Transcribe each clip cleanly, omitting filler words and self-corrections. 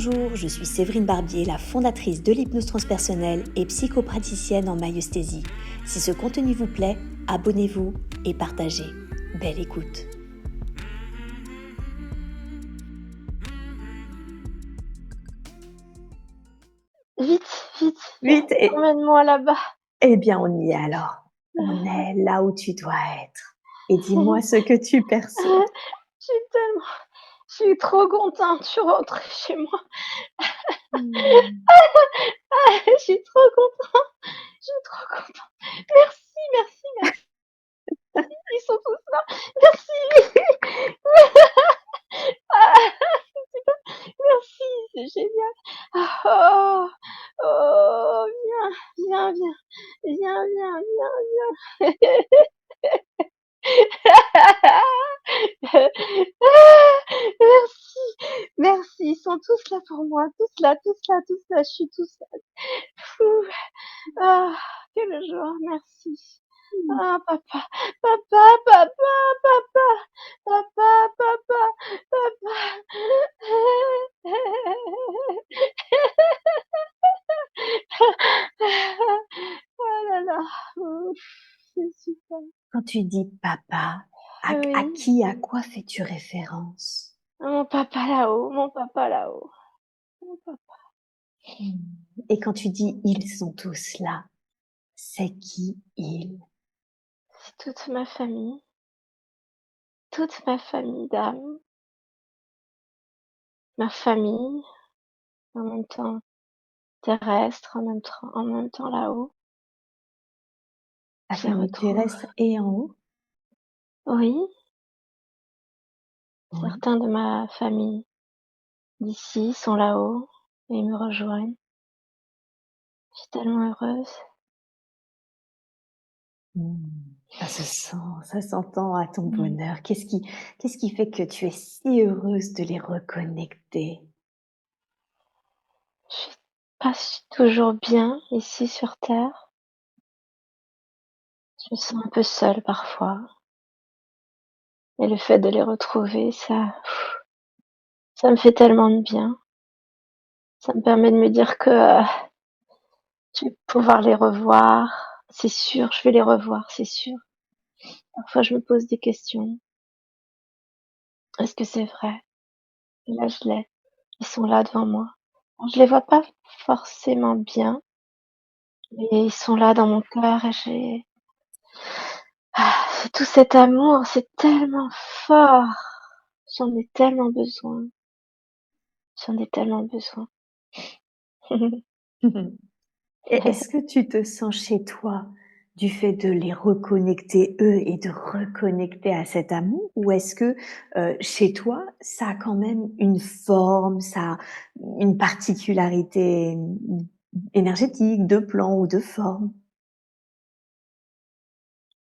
Bonjour, je suis Séverine Barbier, la fondatrice de l'hypnose transpersonnelle et psychopraticienne en myosthésie. Si ce contenu vous plaît, abonnez-vous et partagez. Belle écoute. Vite, emmène-moi là-bas. Eh bien, on y est alors. On est là où tu dois être. Et dis-moi ce que tu perçois. Je suis trop contente, je suis rentrée chez moi. Je suis trop contente. Merci. Ils sont tous là. Merci. Merci, c'est génial. Viens. Merci, ils sont tous là pour moi, tous là, je suis tout seule. Quelle joie, merci. Papa. Oh là là, c'est super. Quand tu dis papa, à Oui. qui, à quoi fais-tu référence? Mon papa là-haut. Mon papa. Et quand tu dis ils sont tous là, c'est qui ils? C'est toute ma famille d'âme. Ma famille, en même temps terrestre, en même temps là-haut. La Je les famille retrouve. terrestre et en haut? Oui, Oui. certains de ma famille d'ici sont là-haut et ils me rejoignent. Je suis tellement heureuse. Ça se sent, ça s'entend à ton bonheur. Qu'est-ce qui fait que tu es si heureuse de les reconnecter? Je suis pas toujours bien ici sur Terre. Je me sens un peu seule parfois. Et le fait de les retrouver, ça me fait tellement de bien. Ça me permet de me dire que je vais pouvoir les revoir. C'est sûr, je vais les revoir, c'est sûr. Parfois, je me pose des questions. Est-ce que c'est vrai? Et là, ils sont là devant moi. Alors, je les vois pas forcément bien, mais ils sont là dans mon cœur et c'est tout cet amour, c'est tellement fort. J'en ai tellement besoin. Et est-ce que tu te sens chez toi du fait de les reconnecter eux et de reconnecter à cet amour, ou est-ce que chez toi ça a quand même une forme, ça a une particularité énergétique, de plan ou de forme?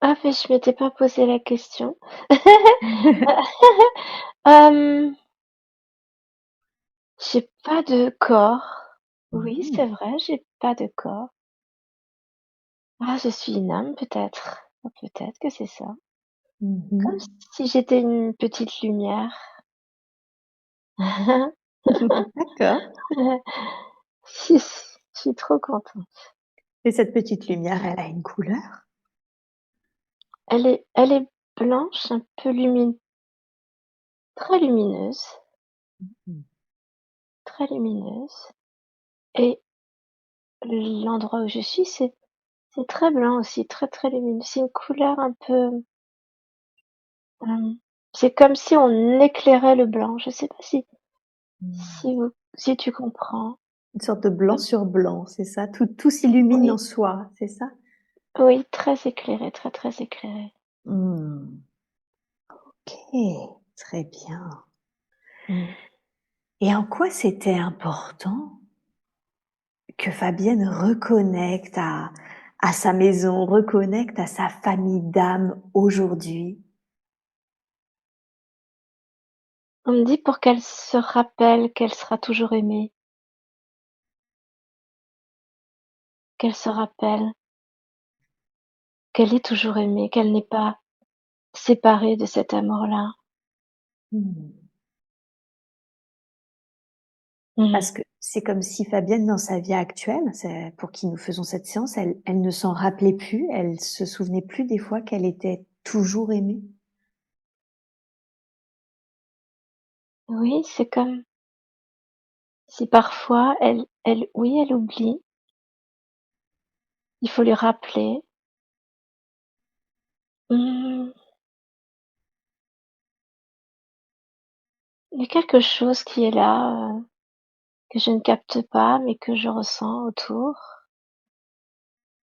Ah, mais je m'étais pas posé la question. Euh, j'ai pas de corps. Oui, c'est vrai, j'ai pas de corps. Ah, je suis une âme, peut-être. Peut-être que c'est ça. Comme si j'étais une petite lumière. D'accord. Je suis trop contente. Et cette petite lumière, elle a une couleur? Elle est blanche, un peu très lumineuse, très lumineuse. Et l'endroit où je suis, c'est très blanc aussi, très lumineux. C'est une couleur un peu, c'est comme si on éclairait le blanc. Je sais pas si tu comprends. Une sorte de blanc sur blanc, c'est ça? Tout s'illumine Oui, en soi, c'est ça? oui, très éclairé, très éclairé. OK, très bien. Et en quoi c'était important que Fabienne reconnecte à sa maison, reconnecte à sa famille d'âme aujourd'hui? On me dit pour qu'elle se rappelle qu'elle sera toujours aimée, qu'elle se rappelle qu'elle est toujours aimée, qu'elle n'est pas séparée de cet amour-là. Parce Mmh. que c'est comme si Fabienne, dans sa vie actuelle, c'est pour qui nous faisons cette séance, elle ne s'en rappelait plus, elle se souvenait plus des fois qu'elle était toujours aimée. Oui, c'est comme si parfois elle oublie, il faut lui rappeler. Mmh, il y a quelque chose qui est là, que je ne capte pas, mais que je ressens autour,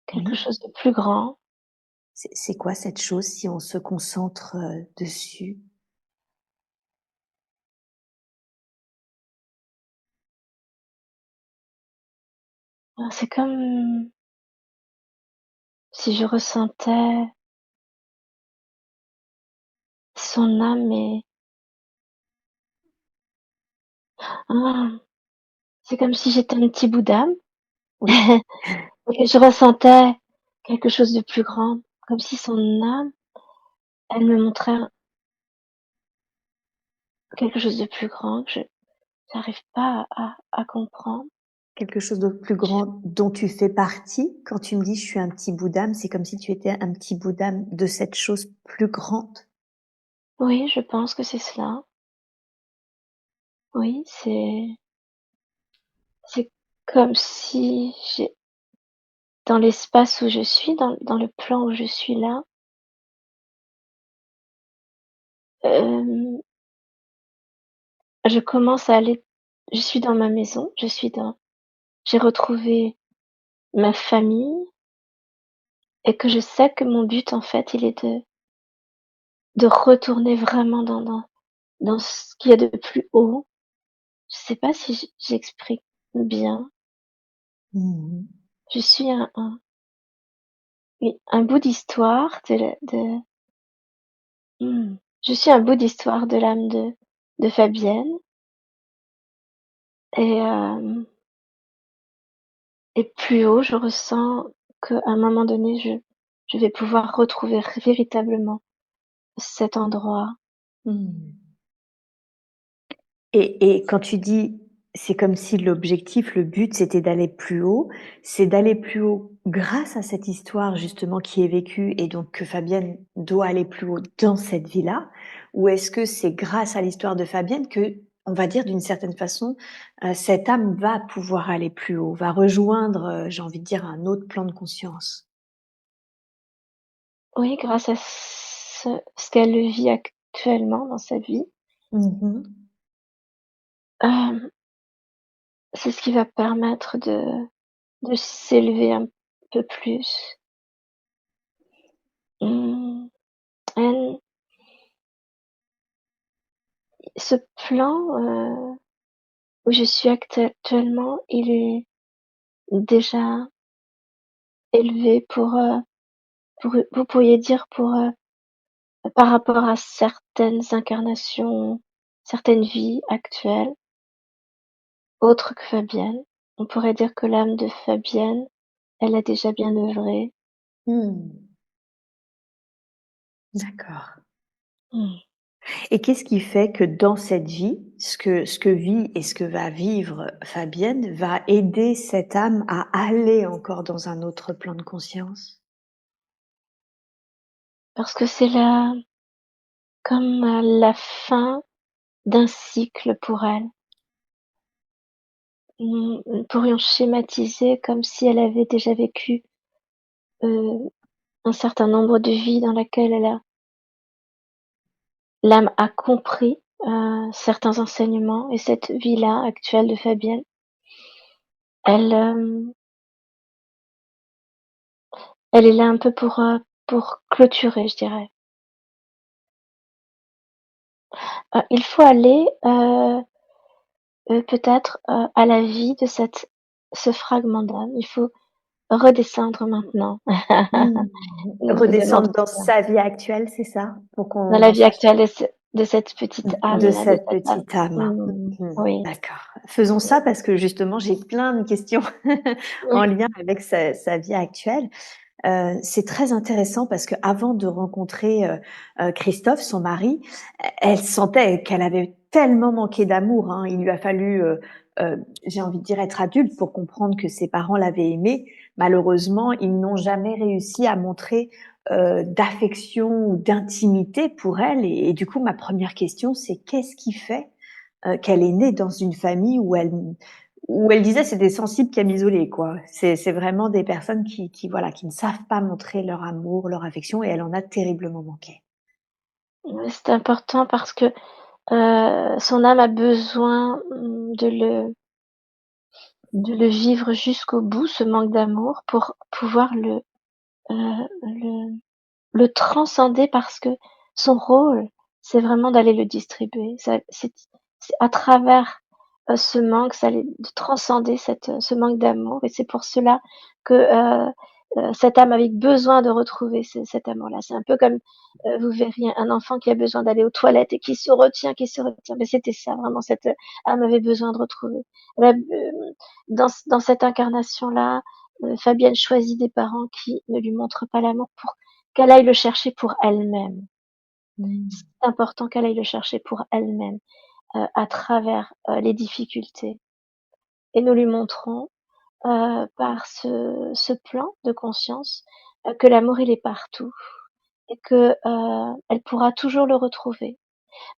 quelque Oui. chose de plus grand. C'est quoi cette chose si on se concentre, dessus? C'est comme si je ressentais son âme et ah, c'est comme si j'étais un petit bout d'âme Oui, et que je ressentais quelque chose de plus grand, comme si son âme, elle me montrait quelque chose de plus grand que je j'arrive pas à comprendre. quelque chose de plus grand dont tu fais partie. Quand tu me dis: «Je suis un petit bout d'âme», c'est comme si tu étais un petit bout d'âme de cette chose plus grande. Oui, je pense que c'est cela. Oui, c'est comme si j'ai dans l'espace où je suis, dans le plan où je suis là, hem, je commence à aller je suis dans ma maison, j'ai retrouvé ma famille et que je sais que mon but, en fait, il est de retourner vraiment dans ce qu'il y a de plus haut. Je sais pas si j'exprime bien. Mmh. Je suis oui, un bout d'histoire je suis un bout d'histoire de l'âme de Fabienne et et plus haut, je ressens qu'à un moment donné, je vais pouvoir retrouver véritablement cet endroit. Mmh. Et quand tu dis: «C'est comme si l'objectif, le but, c'était d'aller plus haut», c'est d'aller plus haut grâce à cette histoire justement qui est vécue et donc que Fabienne doit aller plus haut dans cette vie-là? Ou est-ce que c'est grâce à l'histoire de Fabienne que, on va dire d'une certaine façon, cette âme va pouvoir aller plus haut, va rejoindre, j'ai envie de dire un autre plan de conscience? Oui, grâce à ce qu'elle vit actuellement dans sa vie, Mmh. hem, c'est ce qui va permettre de s'élever un peu plus. Mmh, elle ce plan, où je suis actuellement, il est déjà élevé pour vous pourriez dire par rapport à certaines incarnations, certaines vies actuelles, autres que Fabienne. On pourrait dire que l'âme de Fabienne, elle a déjà bien œuvré. Mmh. D'accord. Mmh. Et qu'est-ce qui fait que dans cette vie, ce que vit et ce que va vivre Fabienne va aider cette âme à aller encore dans un autre plan de conscience? Parce que c'est la comme, la fin d'un cycle pour elle. Nous pourrions schématiser comme si elle avait déjà vécu, heu, un certain nombre de vies dans laquelle l'âme a compris, certains enseignements et cette vie-là actuelle de Fabienne, elle, elle est là un peu pour clôturer, je dirais. Il faut aller, peut-être, à la vie de ce fragment d'âme. Il faut redescendre maintenant. Mmh. Nous vous Redescendre demandons dans ça. sa vie actuelle, c'est ça? Pour Dans qu'on la en vie sache actuelle de cette petite de âme-là, de cette cette âme. petite âme. Mmh. Oui. D'accord. Faisons ça parce que justement j'ai plein de questions en Oui. lien avec sa vie actuelle. C'est très intéressant parce qu'avant de rencontrer, Christophe, son mari, elle sentait qu'elle avait tellement manqué d'amour, hein. Il lui a fallu, j'ai envie de dire être adulte pour comprendre que ses parents l'avaient aimée. Malheureusement, ils n'ont jamais réussi à montrer d'affection ou d'intimité pour elle. Et du coup, ma première question, c'est qu'est-ce qui fait qu'elle est née dans une famille où elle disait c'est des sensibles camisolés, quoi. C'est vraiment des personnes voilà, qui ne savent pas montrer leur amour, leur affection, et elle en a terriblement manqué. C'est important parce que, son âme a besoin, de le vivre jusqu'au bout, ce manque d'amour, pour pouvoir le le transcender parce que son rôle, c'est vraiment d'aller le distribuer. Ça c'est à travers, ce manque, ça allait de transcender ce manque d'amour et c'est pour cela que, cette âme avait besoin de retrouver cet amour-là. C'est un peu comme, vous verriez un enfant qui a besoin d'aller aux toilettes et qui se retient. Mais c'était ça vraiment, cette âme avait besoin de retrouver. Elle a, dans cette incarnation-là, Fabienne choisit des parents qui ne lui montrent pas l'amour pour qu'elle aille le chercher pour elle-même. Mmh. C'est important qu'elle aille le chercher pour elle-même, à travers, les difficultés et nous lui montrons, par ce plan de conscience, que l'amour il est partout et que, elle pourra toujours le retrouver.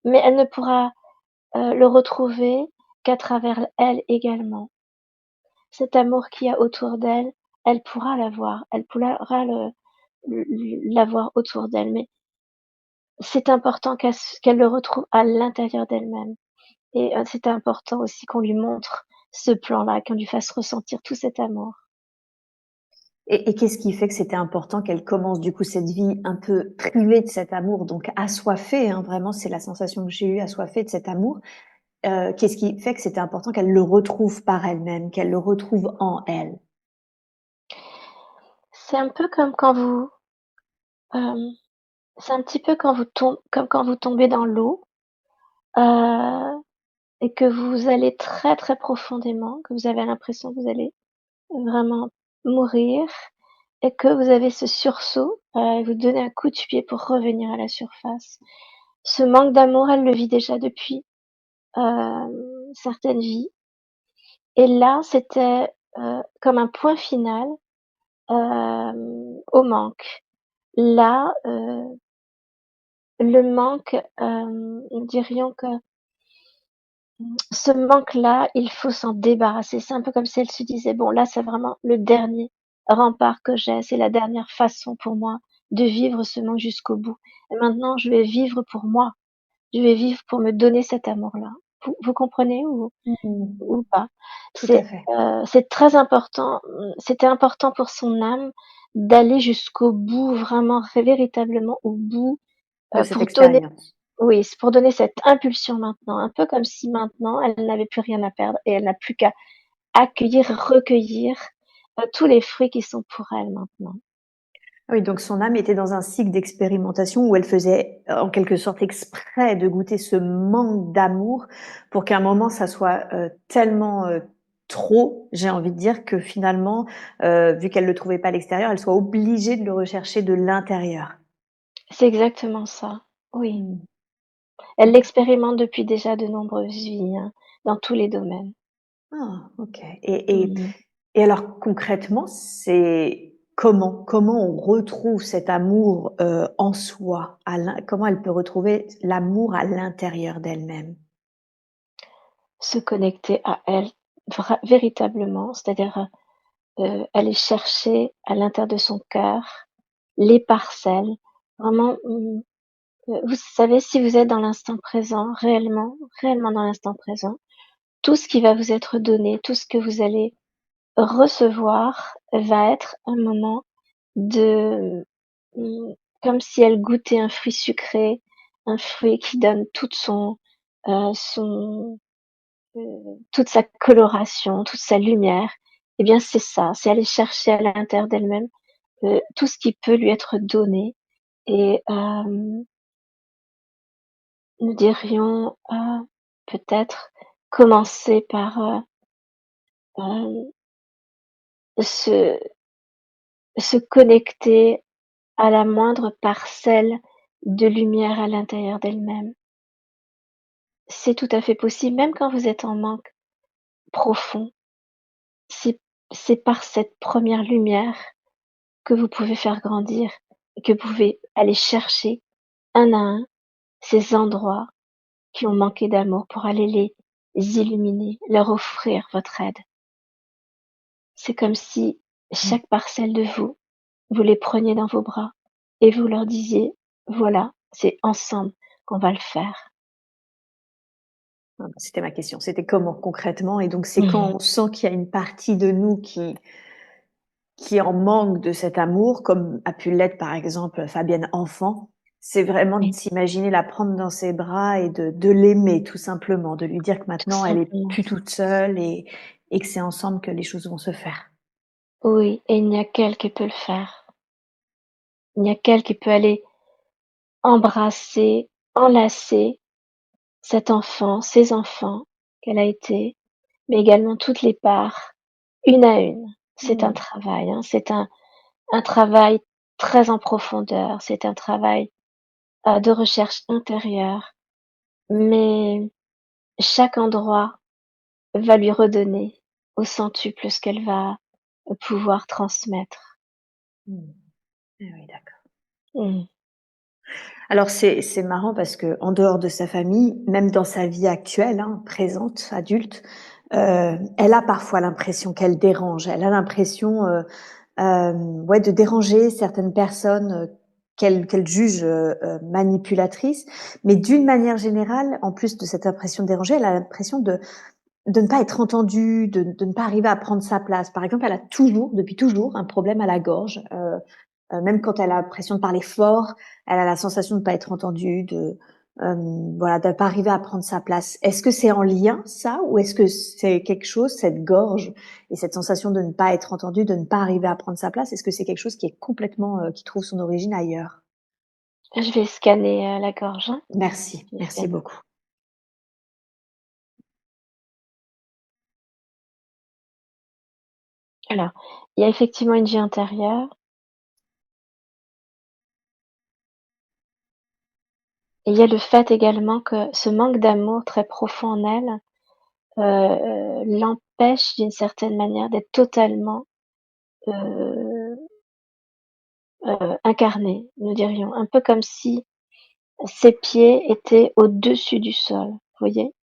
Mais elle ne pourra, le retrouver qu'à travers elle également. Cet amour qu'il y a autour d'elle, elle pourra l'avoir, elle pourra l'avoir autour d'elle, mais c'est important qu'elle le retrouve à l'intérieur d'elle-même et c'est important aussi qu'on lui montre ce plan-là, qu'on lui fasse ressentir tout cet amour. Et qu'est-ce qui fait que c'était important qu'elle commence du coup cette vie un peu privée de cet amour, donc assoiffée, hein, vraiment c'est la sensation que j'ai eue, assoiffée de cet amour. Qu'est-ce qui fait que c'était important qu'elle le retrouve par elle-même, qu'elle le retrouve en elle? C'est un peu comme quand vous, hem, c'est un petit peu comme quand vous tombez dans l'eau, heu et que vous allez très, très profondément, que vous avez l'impression que vous allez vraiment mourir et que vous avez ce sursaut, vous donnez un coup de pied pour revenir à la surface. Ce manque d'amour, elle le vit déjà depuis, certaines vies et là, c'était, comme un point final, au manque. Là, le manque, nous dirions que ce manque-là, il faut s'en débarrasser. C'est un peu comme si elle se disait: «Bon là, c'est vraiment le dernier rempart que j'ai, c'est la dernière façon pour moi de vivre ce manque jusqu'au bout et maintenant je vais vivre pour moi, je vais vivre pour me donner cet amour-là». Vous comprenez Mmh. ou pas? Tout à fait. C'est très important, c'était important pour son âme d'aller jusqu'au bout, vraiment véritablement au bout, De cette pour donner expérience. oui, c'est pour donner cette impulsion maintenant, un peu comme si maintenant elle n'avait plus rien à perdre et elle n'a plus qu'à accueillir, recueillir, tous les fruits qui sont pour elle maintenant. Ah oui, donc son âme était dans un cycle d'expérimentation où elle faisait, en quelque sorte exprès de goûter ce manque d'amour pour qu'à un moment ça soit, tellement, trop, j'ai envie de dire, que finalement, vu qu'elle le trouvait pas à l'extérieur, elle soit obligée de le rechercher de l'intérieur. C'est exactement ça, oui. Mmh. Elle OK. l'expérimente depuis déjà de nombreuses vies, hein, dans tous les domaines. Ah, OK. Mmh. Et alors concrètement, c'est comment on retrouve cet amour, en soi? Comment elle peut retrouver l'amour à l'intérieur d'elle-même? Se connecter à elle, véritablement, c'est-à-dire, aller chercher à l'intérieur de son cœur les parcelles, vraiment, vous savez, si vous êtes dans l'instant présent, réellement, réellement dans l'instant présent, tout ce qui va vous être donné, tout ce que vous allez recevoir va être un moment de, mmh, comme si elle goûtait un fruit sucré, un fruit qui donne son, toute sa coloration, toute sa lumière. Eh bien, c'est ça, c'est aller chercher à l'intérieur d'elle-même, tout ce qui peut lui être donné et nous dirions, peut-être commencer par, hem, se se connecter à la moindre parcelle de lumière à l'intérieur d'elle-même. C'est tout à fait possible, même quand vous êtes en manque. profond, c'est c'est par cette première lumière que vous pouvez faire grandir et que vous pouvez aller chercher un à un ces endroits qui ont manqué d'amour pour aller les illuminer, leur offrir votre aide. C'est comme si Mmh. chaque parcelle de vous, vous les preniez dans vos bras et vous leur disiez: «Voilà, c'est ensemble qu'on va le faire». Ah, c'était ma question, c'était comment concrètement? Et donc c'est quand Mmh. on sent qu'il y a une partie de nous qui en manque de cet amour, comme a pu l'être par exemple Fabienne enfant, c'est vraiment de Oui, s'imaginer la prendre dans ses bras et de l'aimer tout simplement, de lui dire que tout maintenant elle est simplement. plus toute seule et que c'est ensemble que les choses vont se faire. Oui, et il n'y a qu'elle qui peut le faire. Il n'y a qu'elle qui peut aller embrasser, enlacer cet enfant, ces enfants qu'elle a été, mais également toutes les parts, une à une. C'est un Mmh. travail, hein, c'est un travail très en profondeur, c'est un travail, de recherche intérieure, mais chaque endroit va lui redonner au centuple ce qu'elle va pouvoir transmettre. Mmh. Ah oui, d'accord. Mmh. Alors c'est marrant parce qu'en dehors de sa famille, même dans sa vie actuelle, hein, présente, adulte, elle a parfois l'impression qu'elle dérange. Elle a l'impression, ouais, de déranger certaines personnes, qu'elle juge, manipulatrices. Mais d'une manière générale, en plus de cette impression de déranger, elle a l'impression de ne pas être entendue, de ne pas arriver à prendre sa place. Par exemple, elle a toujours, depuis toujours, un problème à la gorge, même quand elle a l'impression de parler fort, elle a la sensation de ne pas être entendue, voilà, de pas arriver à prendre sa place. Est-ce que c'est en lien ça, ou est-ce que c'est quelque chose, cette gorge et cette sensation de ne pas être entendue, de ne pas arriver à prendre sa place, est-ce que c'est quelque chose qui est complètement, qui trouve son origine ailleurs? Je vais scanner, la gorge, hein. Merci, Je vais merci scanner. beaucoup. Alors, il y a effectivement une vie intérieure et il y a le fait également que ce manque d'amour très profond en elle, l'empêche d'une certaine manière d'être totalement, heu incarnée, nous dirions. Un peu comme si ses pieds étaient au-dessus du sol, vous voyez?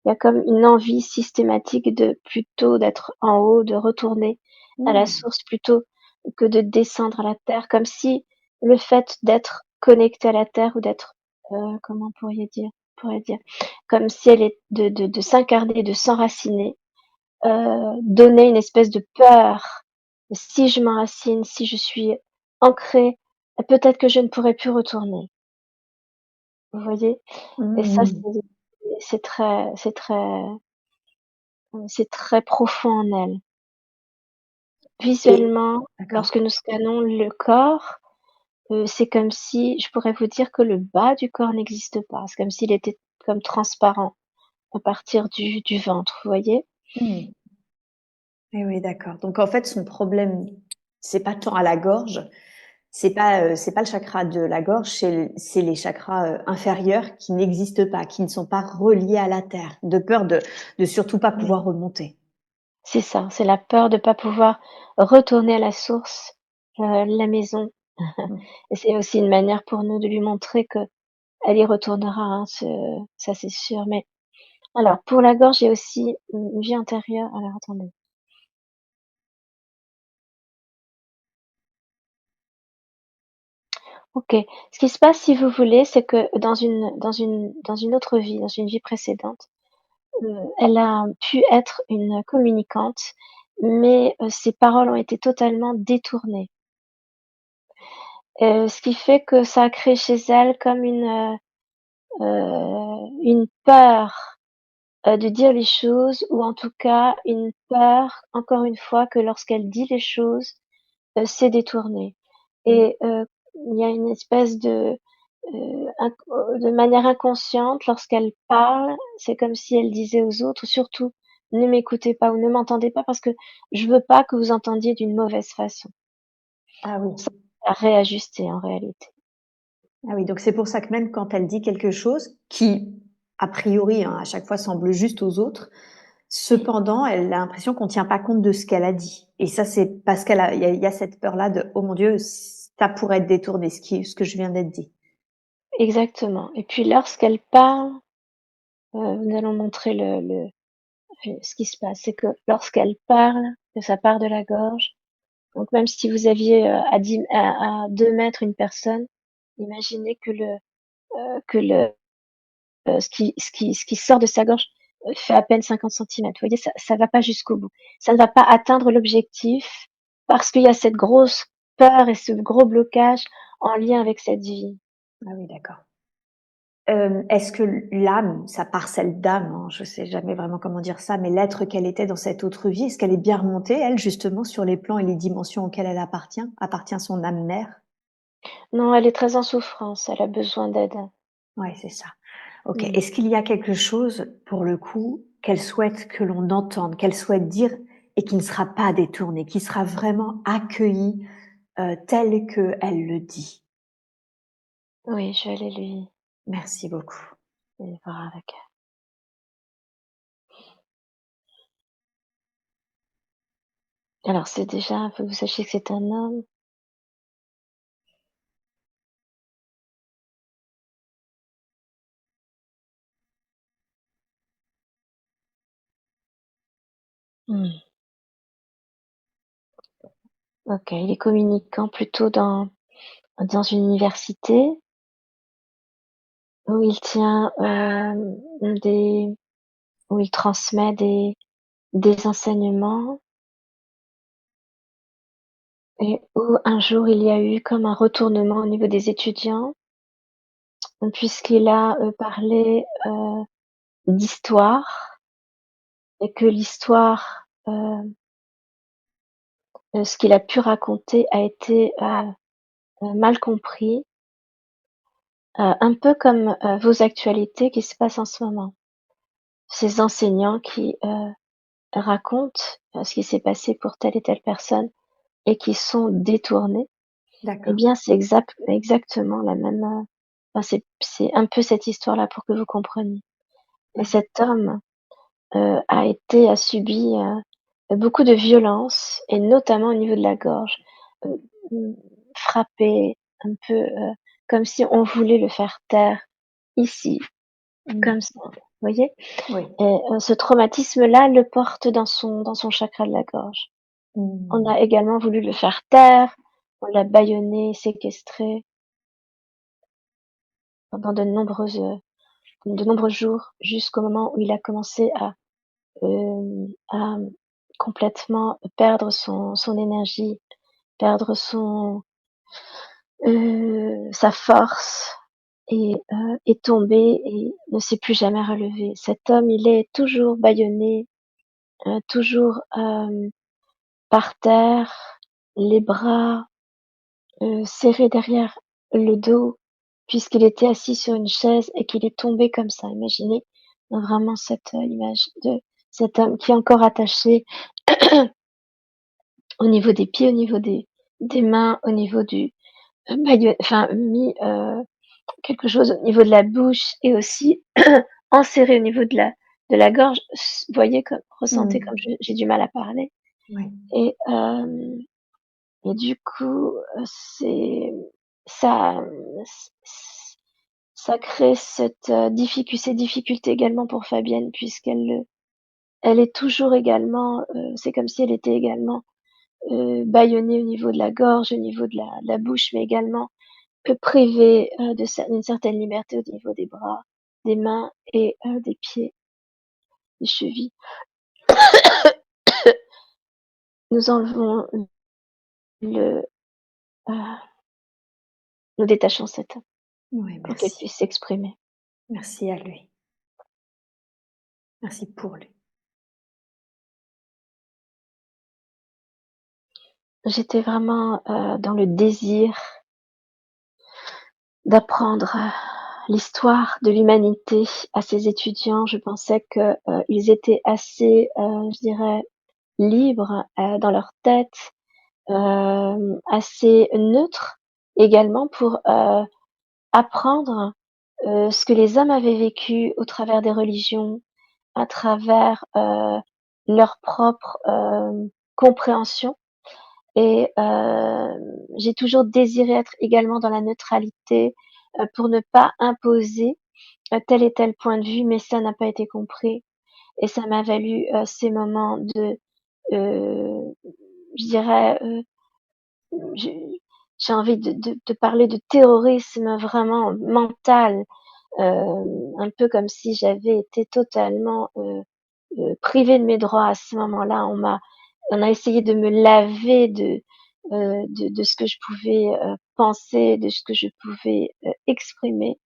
Il y a comme une envie systématique de plutôt d'être en haut, de retourner à la Mmh. source plutôt que de descendre à la terre, comme si le fait d'être connectée à la terre ou d'être, comment on pourrait dire? Comme si elle est de s'incarner, de s'enraciner, donnait une espèce de peur. Si je m'enracine, si je suis ancrée, peut-être que je ne pourrai plus retourner, vous voyez? Et ça, Mmh. c'est très profond en elle. Et Visuellement, d'accord. lorsque nous scannons le corps, c'est comme si je pourrais vous dire que le bas du corps n'existe pas. C'est comme s'il était comme transparent à partir du ventre, vous voyez? Mmh. Eh oui, d'accord. Donc en fait, son problème, c'est pas tant à la gorge, c'est pas le chakra de la gorge, c'est les chakras, inférieurs qui n'existent pas, qui ne sont pas reliés à la terre, de peur de surtout pas Oui, pouvoir remonter. c'est ça, c'est la peur de pas pouvoir retourner à la source, la maison. Mmh. Et c'est aussi une manière pour nous de lui montrer qu'elle y retournera, hein, ça c'est sûr. Mais alors pour la gorge, il y a aussi une vie intérieure. Alors attendez. OK. Ce qui se passe, si vous voulez, c'est que dans une autre vie, dans une vie précédente, elle a pu être une communicante, mais ses paroles ont été totalement détournées. Ce qui fait que ça a créé chez elle comme une peur, de dire les choses, ou en tout cas une peur, encore une fois, que lorsqu'elle dit les choses, c'est détourné. Mmh. Et il y a une espèce de manière inconsciente, lorsqu'elle parle, c'est comme si elle disait aux autres: «Surtout, ne m'écoutez pas ou ne m'entendez pas parce que je veux pas que vous entendiez d'une mauvaise façon». Ah oui. Ça, à réajuster en réalité. Ah oui, donc c'est pour ça que même quand elle dit quelque chose qui, a priori, hein, à chaque fois semble juste aux autres, Cependant, elle a l'impression qu'on tient pas compte de ce qu'elle a dit et ça, c'est parce qu'elle a il y a cette peur-là de: «Oh mon Dieu, ça pourrait être détourné, ce que je viens d'être dit». Exactement et puis lorsqu'elle parle, nous allons montrer ce qui se passe. C'est que lorsqu'elle parle, que ça part de la gorge, donc même si vous aviez, à 2 mètres une personne, imaginez que ce qui sort de sa gorge, fait à peine 50 centimètres. Vous voyez? Ça va pas jusqu'au bout. Ça ne va pas atteindre l'objectif parce qu'il y a cette grosse peur et ce gros blocage en lien avec cette vie. Ah oui, d'accord. Est-ce que l'âme, sa parcelle d'âme, hein, je sais jamais vraiment comment dire ça, mais l'être qu'elle était dans cette autre vie, est-ce qu'elle est bien remontée, elle, justement, sur les plans et les dimensions auxquelles elle appartient son âme mère? Non, elle est très en souffrance, elle a besoin d'aide. Ouais, c'est ça. OK. Mmh. Est-ce qu'il y a quelque chose, pour le coup, qu'elle souhaite que l'on entende, qu'elle souhaite dire et qui ne sera pas détourné, qui sera vraiment accueilli, tel qu'elle le dit? Oui, je vais aller Merci beaucoup. lui voir avec elle. Alors c'est déjà faut que vous sachiez que c'est un homme. Mmh. OK, il est communicant plutôt dans une université où il tient, des où il transmet des enseignements et où un jour il y a eu comme un retournement au niveau des étudiants, puisqu'il a, parlé, d'histoire et que l'histoire, ce qu'il a pu raconter a été, mal compris, un peu comme, vos actualités qui se passent en ce moment. Ces enseignants qui, racontent, ce qui s'est passé pour telle et telle personne et qui sont détournés, eh D'accord. bien, c'est exactement la même, enfin, c'est un peu cette histoire-là pour que vous compreniez et Mmh. cet homme, a subi, beaucoup de violences et notamment au niveau de la gorge, heu, mmh, frappé un peu, comme si on voulait le faire taire ici, Mmh. comme ça, vous voyez? Oui. Et ce traumatisme-là le porte dans son chakra de la gorge. On Mmh. a également voulu le faire taire, on l'a bâillonné, séquestré pendant de nombreux jours, jusqu'au moment où il a commencé à complètement perdre son énergie, perdre sa force et est tombé et ne s'est plus jamais relevé. Cet homme, il est toujours bâillonné, toujours, par terre, les bras, serrés derrière le dos, puisqu'il était assis sur une chaise et qu'il est tombé comme ça. Imaginez vraiment cette, image de cet homme qui est encore attaché au niveau des pieds, au niveau des mains, au niveau du enfin mis, quelque chose au niveau de la bouche et aussi enserré au niveau de la gorge. Vous voyez comme ressentez Mmh. comme j'ai du mal à parler Oui. et hem et du coup, c'est ça, ça crée cette, ces difficultés également pour Fabienne elle est toujours également, c'est comme si elle était également, bâillonnée au niveau de la gorge, au niveau de la bouche, mais également, privée, d'une certaine liberté au niveau des bras, des mains et des pieds, des chevilles. Nous enlevons le nous détachons cet homme Oui, pour qu'elle merci. puisse s'exprimer. Merci à lui. Merci pour lui. J'étais vraiment, dans le désir d'apprendre, l'histoire de l'humanité à ces étudiants. Je pensais que, ils étaient assez, je dirais, libres, dans leur tête, assez neutres également pour, apprendre, ce que les hommes avaient vécu au travers des religions à travers, leur propre, compréhension et j'ai toujours désiré être également dans la neutralité, pour ne pas imposer, tel et tel point de vue, mais ça n'a pas été compris et ça m'a valu, ces moments de, heu, je dirais, j'ai j'ai envie de parler de terrorisme vraiment mental, un peu comme si j'avais été totalement, privée de mes droits à ce moment-là. On a essayé de me laver de ce que je pouvais, penser, de ce que je pouvais, exprimer,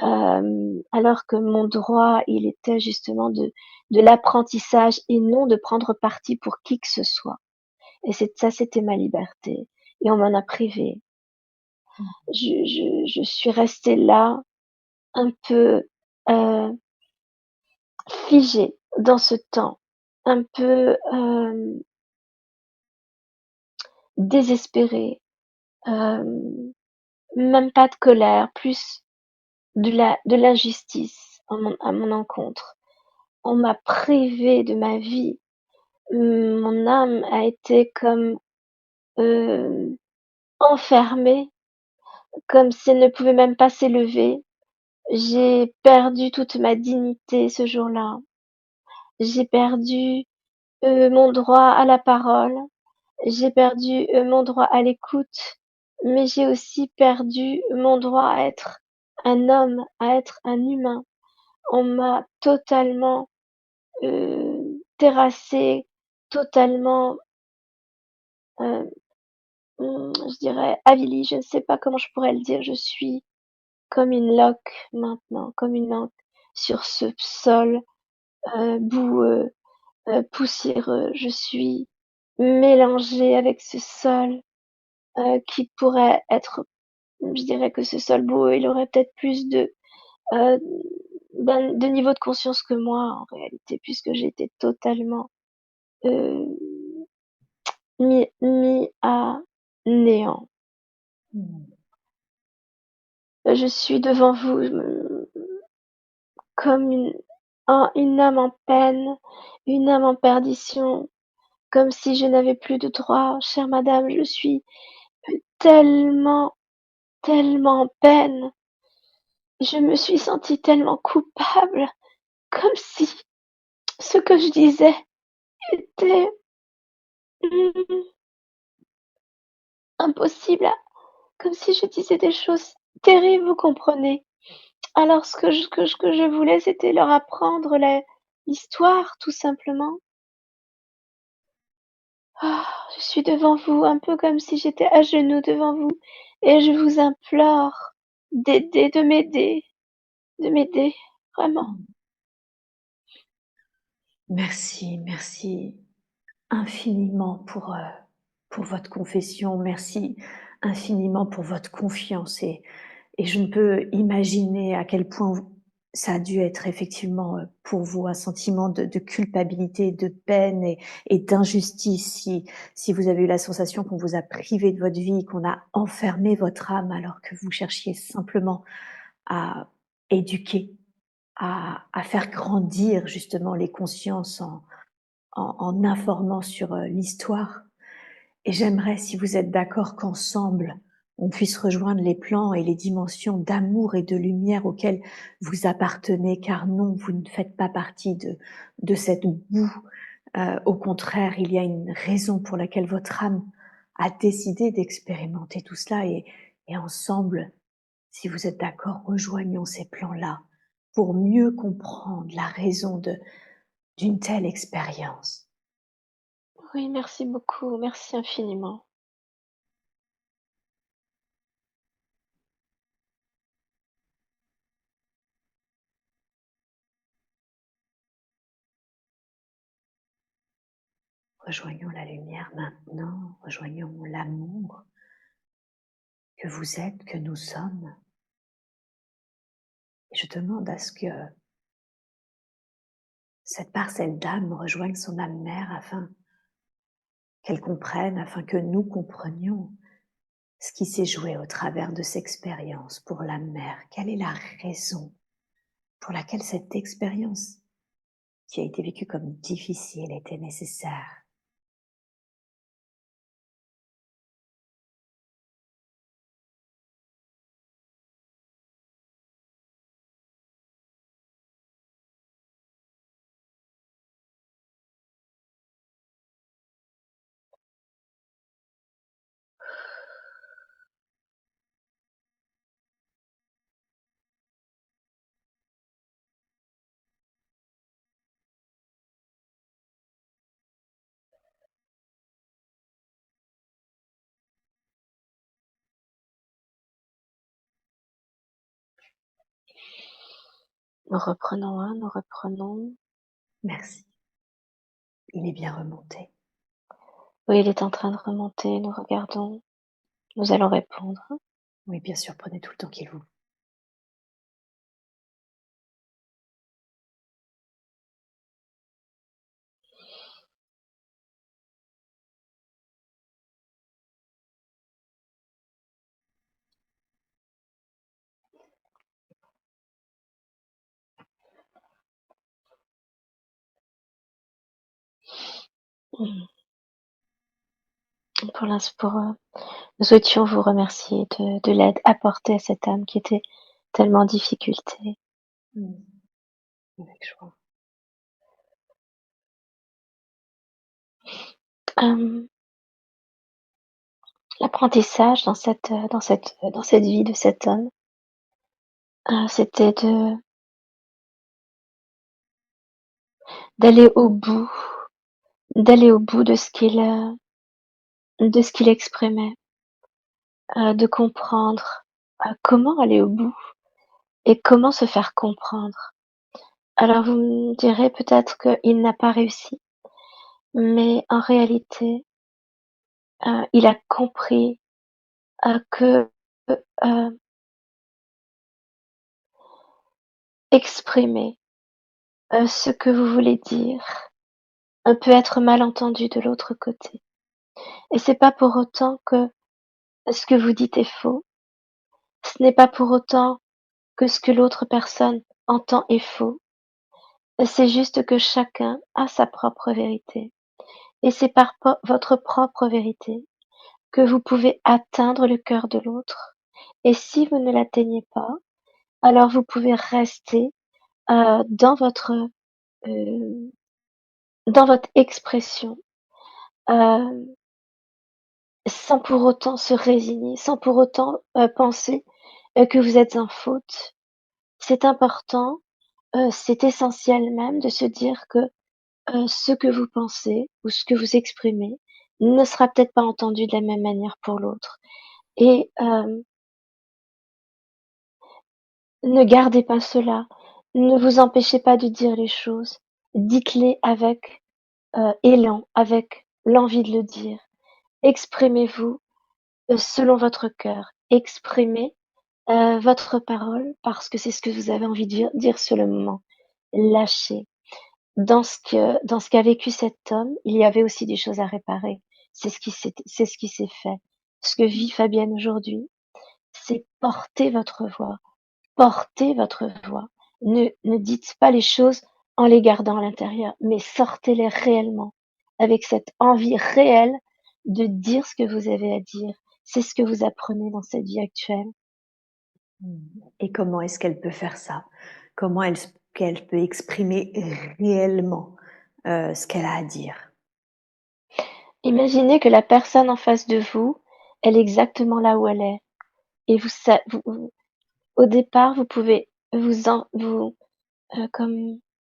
alors que mon droit, il était justement de l'apprentissage et non de prendre parti pour qui que ce soit. Et c'était ma liberté et on m'en a privée. Je suis restée là, un peu, heu, figée dans ce temps, un peu, désespérée, même pas de colère, plus de l'injustice à mon encontre. On m'a privée de ma vie. Mon âme a été comme, heu, enfermée, comme si elle ne pouvait même pas s'élever. J'ai perdu toute ma dignité ce jour-là. J'ai perdu, mon droit à la parole. J'ai perdu, mon droit à l'écoute, mais j'ai aussi perdu mon droit à être un homme, à être un humain. On m'a totalement, terrassée, totalement, heu, je dirais avilie, je ne sais pas comment je pourrais le dire. Je suis comme une loque maintenant, comme une loque sur ce sol, boueux, poussiéreux. Je suis mélangée avec ce sol, qui pourrait être, je dirais que ce sol boueux, il aurait peut-être plus heu, de niveau de conscience que moi en réalité, puisque j'ai été totalement, heu, mis à néant. Mmh. Je suis devant vous, comme une âme en peine, une âme en perdition, comme si je n'avais plus de droit. Chère madame, je suis tellement, tellement en peine. Je me suis sentie tellement coupable, comme si ce que je disais était, mmh, impossible, comme si je disais des choses terribles, vous comprenez? Alors ce que je voulais, c'était leur apprendre l'histoire, tout simplement. Ah, je suis devant vous, un peu comme si j'étais à genoux devant vous et je vous implore d'aider, de m'aider, vraiment. Mmh. Merci, merci infiniment pour votre confession. Merci infiniment pour votre confiance et je ne peux imaginer à quel point ça a dû être effectivement pour vous un sentiment de culpabilité, de peine et d'injustice si vous avez eu la sensation qu'on vous a privé de votre vie, qu'on a enfermé votre âme alors que vous cherchiez simplement à éduquer, à faire grandir justement les consciences en informant sur l'histoire. Et j'aimerais, si vous êtes d'accord, qu'ensemble, on puisse rejoindre les plans et les dimensions d'amour et de lumière auxquelles vous appartenez, car non, vous ne faites pas partie de cette boue. Au contraire, il y a une raison pour laquelle votre âme a décidé d'expérimenter tout cela et ensemble, si vous êtes d'accord, rejoignons ces plans-là pour mieux comprendre la raison d'une telle expérience. Oui, merci beaucoup, merci infiniment. Rejoignons la lumière maintenant, rejoignons l'amour que vous êtes, que nous sommes. Et je demande à ce que cette parcelle d'âme rejoigne son âme mère afin qu'elle comprenne, afin que nous comprenions ce qui s'est joué au travers de cette expérience pour l'âme mère. Quelle est la raison pour laquelle cette expérience qui a été vécu comme difficile était nécessaire. Nous reprenons, hein, nous reprenons. Merci. Il est bien remonté. Oui, il est en train de remonter, nous regardons. Nous allons répondre. Oui, bien sûr, prenez tout le temps qu'il vous. Mmh. Pour l'instant, nous souhaitions vous remercier de l'aide apportée à cette âme qui était tellement en difficulté. Mmh. Avec joie. Hem, L'apprentissage dans cette vie de cet homme, c'était d'aller au bout d'aller au bout de ce qu'il exprimait, de comprendre, comment aller au bout et comment se faire comprendre. Alors vous me direz peut-être qu'il n'a pas réussi, mais en réalité, il a compris, que, heu, exprimer, ce que vous voulez dire, peut être mal entendu de l'autre côté. Et c'est pas pour autant que ce que vous dites est faux. Ce n'est pas pour autant que ce que l'autre personne entend est faux. C'est juste que chacun a sa propre vérité. Et c'est par votre propre vérité que vous pouvez atteindre le cœur de l'autre. Et si vous ne l'atteignez pas, alors vous pouvez rester dans euh, dans votre expression, euh, sans pour autant se résigner, sans pour autant penser que vous êtes en faute. C'est important, c'est essentiel même de se dire que ce que vous pensez ou ce que vous exprimez ne sera peut-être pas entendu de la même manière pour l'autre. Et ne gardez pas cela, ne vous empêchez pas de dire les choses, dites-les avec élan, avec l'envie de le dire. Exprimez-vous selon votre cœur, exprimez votre parole parce que c'est ce que vous avez envie de dire sur le moment. Lâchez. Dans ce qu'a vécu cet homme, il y avait aussi des choses à réparer. C'est ce qui s'est fait. Ce que vit Fabienne aujourd'hui, c'est porter votre voix. Portez votre voix. Ne dites pas les choses en les gardant à l'intérieur, mais sortez-les réellement, avec cette envie réelle de dire ce que vous avez à dire. C'est ce que vous apprenez dans cette vie actuelle. Mmh. Et comment est-ce qu'elle peut faire ça? Comment qu'elle peut exprimer réellement, ce qu'elle a à dire? Imaginez que la personne en face de vous, elle est exactement là où elle est. Et au départ, vous pouvez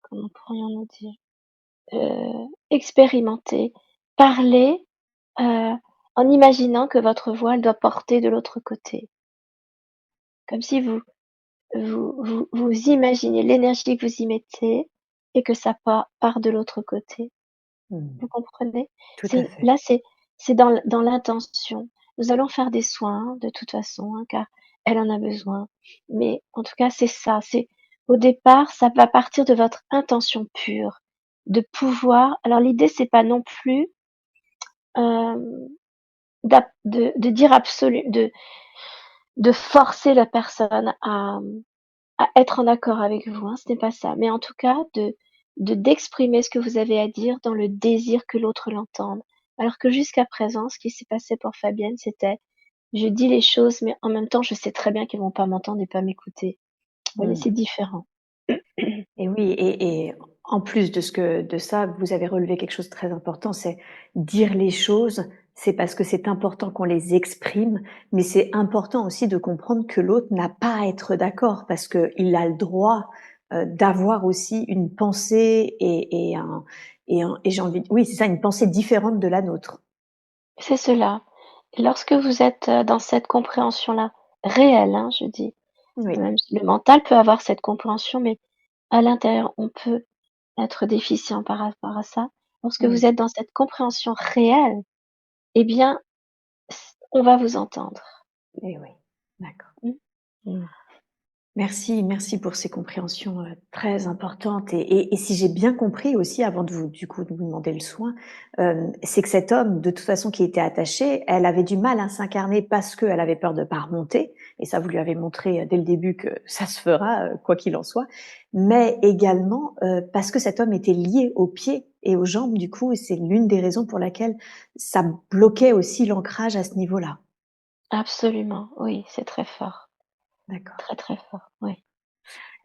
comment pourrions-nous dire, expérimenter, parler, heu, en imaginant que votre voix, elle doit porter de l'autre côté. Comme si vous imaginez l'énergie que vous y mettez et que ça part de l'autre côté. Mmh. Vous comprenez? Tout à C'est fait. là, c'est dans l'intention. Nous allons faire des soins, hein, de toute façon, hein, car elle en a besoin. Mais en tout cas, c'est ça, c'est au départ, ça va partir de votre intention pure, de pouvoir alors l'idée, c'est pas non plus, hem, de dire absolu de forcer la personne à être en accord avec vous, hein, ce n'est pas ça. Mais en tout cas, d'exprimer ce que vous avez à dire dans le désir que l'autre l'entende. Alors que jusqu'à présent, ce qui s'est passé pour Fabienne, c'était: je dis les choses, mais en même temps, je sais très bien qu'ils vont pas m'entendre et pas m'écouter. Vous voyez, Mmh. c'est différent. Et oui, et en plus de ça, vous avez relevé quelque chose de très important, c'est dire les choses, c'est parce que c'est important qu'on les exprime, mais c'est important aussi de comprendre que l'autre n'a pas à être d'accord parce qu'il a le droit, d'avoir aussi une pensée et j'ai envie oui, c'est ça, une pensée différente de la nôtre. C'est cela. Et lorsque vous êtes, dans cette compréhension-là, réelle, hein, je dis, Oui. même si le mental peut avoir cette compréhension, mais à l'intérieur, on peut être déficient par rapport à ça. Lorsque Mmh. vous êtes dans cette compréhension réelle, eh bien, on va vous entendre. Et oui, d'accord. Mmh. Mmh. Merci, merci pour ces compréhensions, très importantes et si j'ai bien compris aussi avant de vous du coup, de vous demander le soin, c'est que cet homme, de toute façon, qui était attaché, elle avait du mal à s'incarner parce qu'elle avait peur de pas remonter et ça, vous lui avez montré, dès le début que ça se fera, quoi qu'il en soit. Mais également, parce que cet homme était lié aux pieds et aux jambes du coup et c'est l'une des raisons pour laquelle ça bloquait aussi l'ancrage à ce niveau-là. Absolument, oui, c'est très fort, D'accord. très, très fort, oui.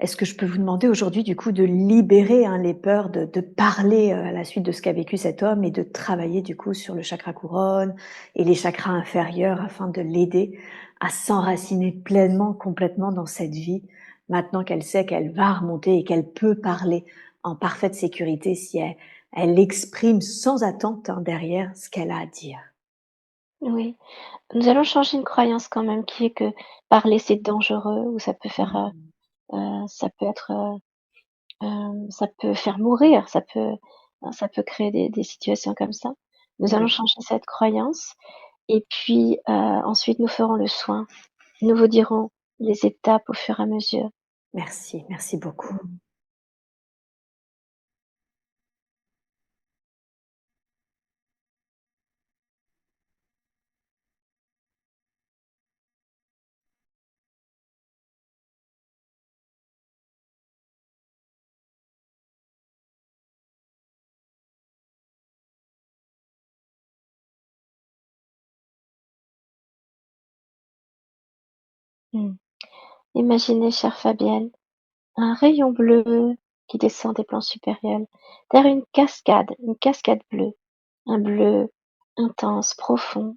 Est-ce que je peux vous demander aujourd'hui, du coup, de libérer, hein, les peurs, de parler, à la suite de ce qu'a vécu cet homme et de travailler, du coup, sur le chakra couronne et les chakras inférieurs afin de l'aider à s'enraciner pleinement, complètement dans cette vie, maintenant qu'elle sait qu'elle va remonter et qu'elle peut parler en parfaite sécurité si elle exprime sans attente, hein, derrière ce qu'elle a à dire? Oui. Nous allons changer une croyance quand même qui est que parler c'est dangereux ou ça peut faire, Mmh. ça peut être, ça peut faire mourir, ça peut créer des situations comme ça. Nous allons Oui, changer cette croyance et puis, ensuite nous ferons le soin. Nous vous dirons les étapes au fur et à mesure. merci, merci beaucoup. Mmh. Mmh. Imaginez, chère Fabienne, un rayon bleu qui descend des plans supérieurs vers une cascade bleue, un bleu intense, profond,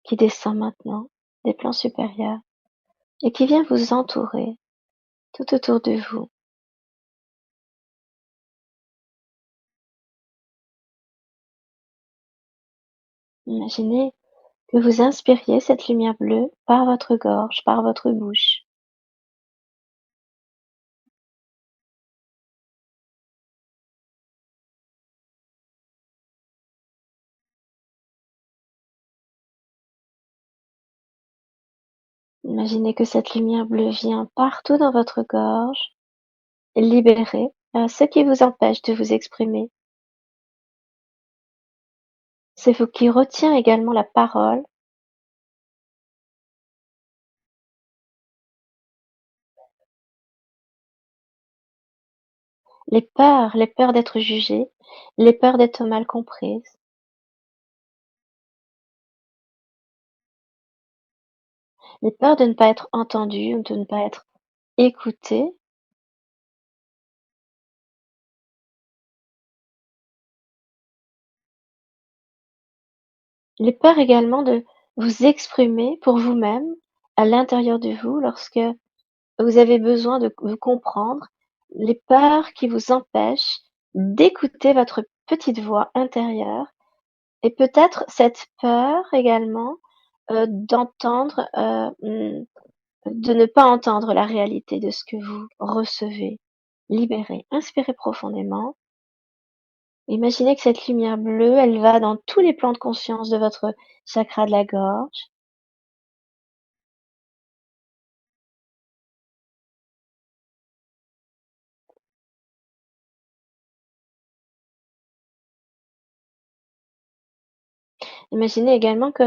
qui descend maintenant des plans supérieurs et qui vient vous entourer tout autour de vous. Imaginez que vous inspiriez cette lumière bleue par votre gorge, par votre bouche. Imaginez que cette lumière bleue vient partout dans votre gorge, libérer ce qui vous empêche de vous exprimer. C'est vous qui retient également la parole, les peurs d'être jugée, les peurs d'être mal comprise, les peurs de ne pas être entendue ou de ne pas être écoutée, les peurs également de vous exprimer pour vous-même, à l'intérieur de vous, lorsque vous avez besoin de vous comprendre, les peurs qui vous empêchent d'écouter votre petite voix intérieure et peut-être cette peur également, d'entendre, de ne pas entendre la réalité de ce que vous recevez. Libérez, inspirez profondément. Imaginez que cette lumière bleue, elle va dans tous les plans de conscience de votre chakra de la gorge. Imaginez également que,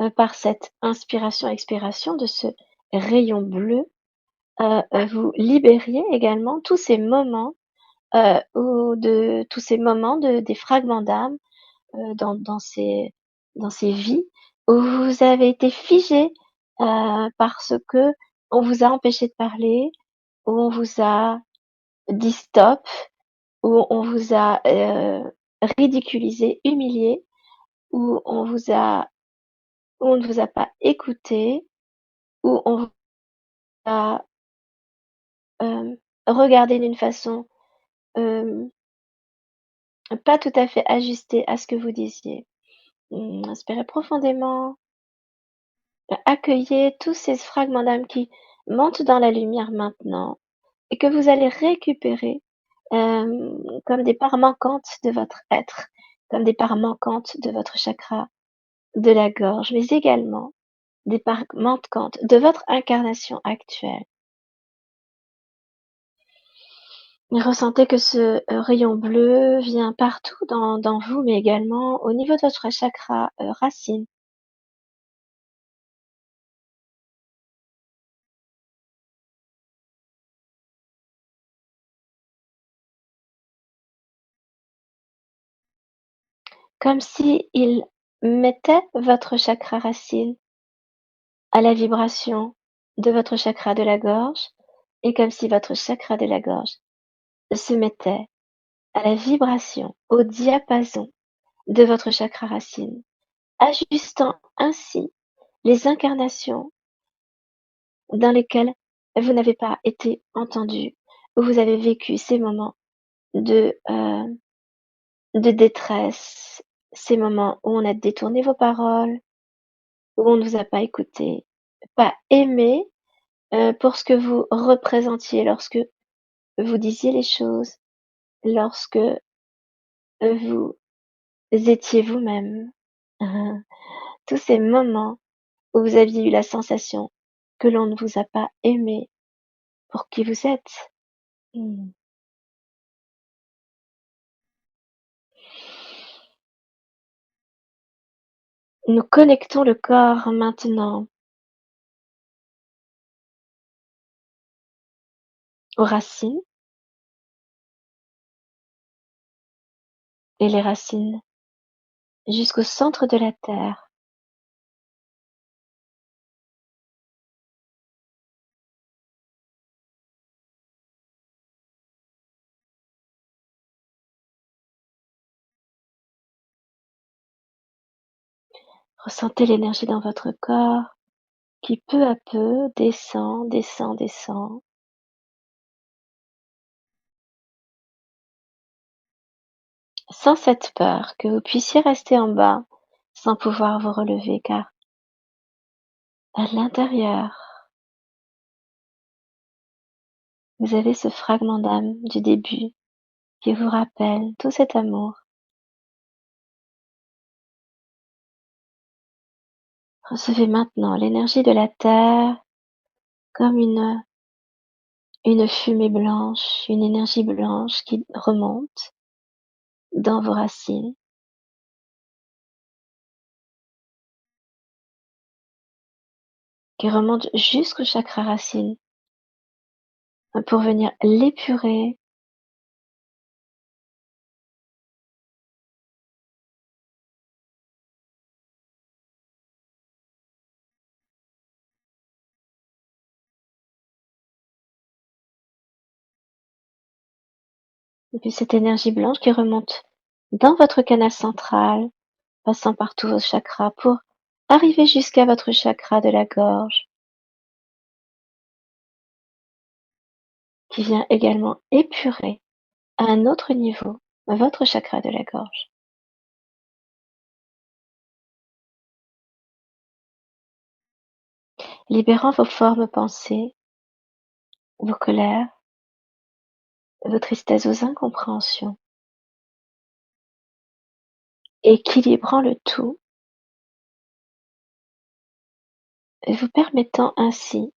par cette inspiration-expiration de ce rayon bleu, vous libériez également tous ces moments, ou de tous ces moments des fragments d'âme, dans ces vies où vous avez été figé, parce que on vous a empêché de parler, où on vous a dit stop, où on vous a, ridiculisé, humilié, où on ne vous a pas écouté, où on vous a, regardé d'une façon, hem, pas tout à fait ajustée à ce que vous disiez. Inspirez profondément, accueillez tous ces fragments d'âme qui montent dans la lumière maintenant et que vous allez récupérer, comme des parts manquantes de votre être, comme des parts manquantes de votre chakra de la gorge, mais également des parts manquantes de votre incarnation actuelle. Et ressentez que ce, rayon bleu vient partout dans vous, mais également au niveau de votre chakra, racine. Comme si il mettait votre chakra racine à la vibration de votre chakra de la gorge et comme si votre chakra de la gorge se mettait à la vibration, au diapason de votre chakra racine, ajustant ainsi les incarnations dans lesquelles vous n'avez pas été entendu, où vous avez vécu ces moments de détresse, ces moments où on a détourné vos paroles, où on ne vous a pas écouté, pas aimé, pour ce que vous représentiez lorsque vous disiez les choses, lorsque vous étiez vous-même. Tous ces moments où vous aviez eu la sensation que l'on ne vous a pas aimé pour qui vous êtes. Mmh. Nous connectons le corps maintenant aux racines et les racines jusqu'au centre de la terre. Ressentez l'énergie dans votre corps qui peu à peu descend, descend, descend, sans cette peur que vous puissiez rester en bas sans pouvoir vous relever, car à l'intérieur, vous avez ce fragment d'âme du début qui vous rappelle tout cet amour. Recevez maintenant l'énergie de la terre comme une fumée blanche, une énergie blanche qui remonte dans vos racines, qui remonte jusqu'au chakra racine pour venir l'épurer. Et puis cette énergie blanche qui remonte dans votre canal central, passant par tous vos chakras pour arriver jusqu'à votre chakra de la gorge, qui vient également épurer à un autre niveau votre chakra de la gorge, libérant vos formes pensées, vos colères, vos tristesses, vos incompréhensions, équilibrant le tout et vous permettant ainsi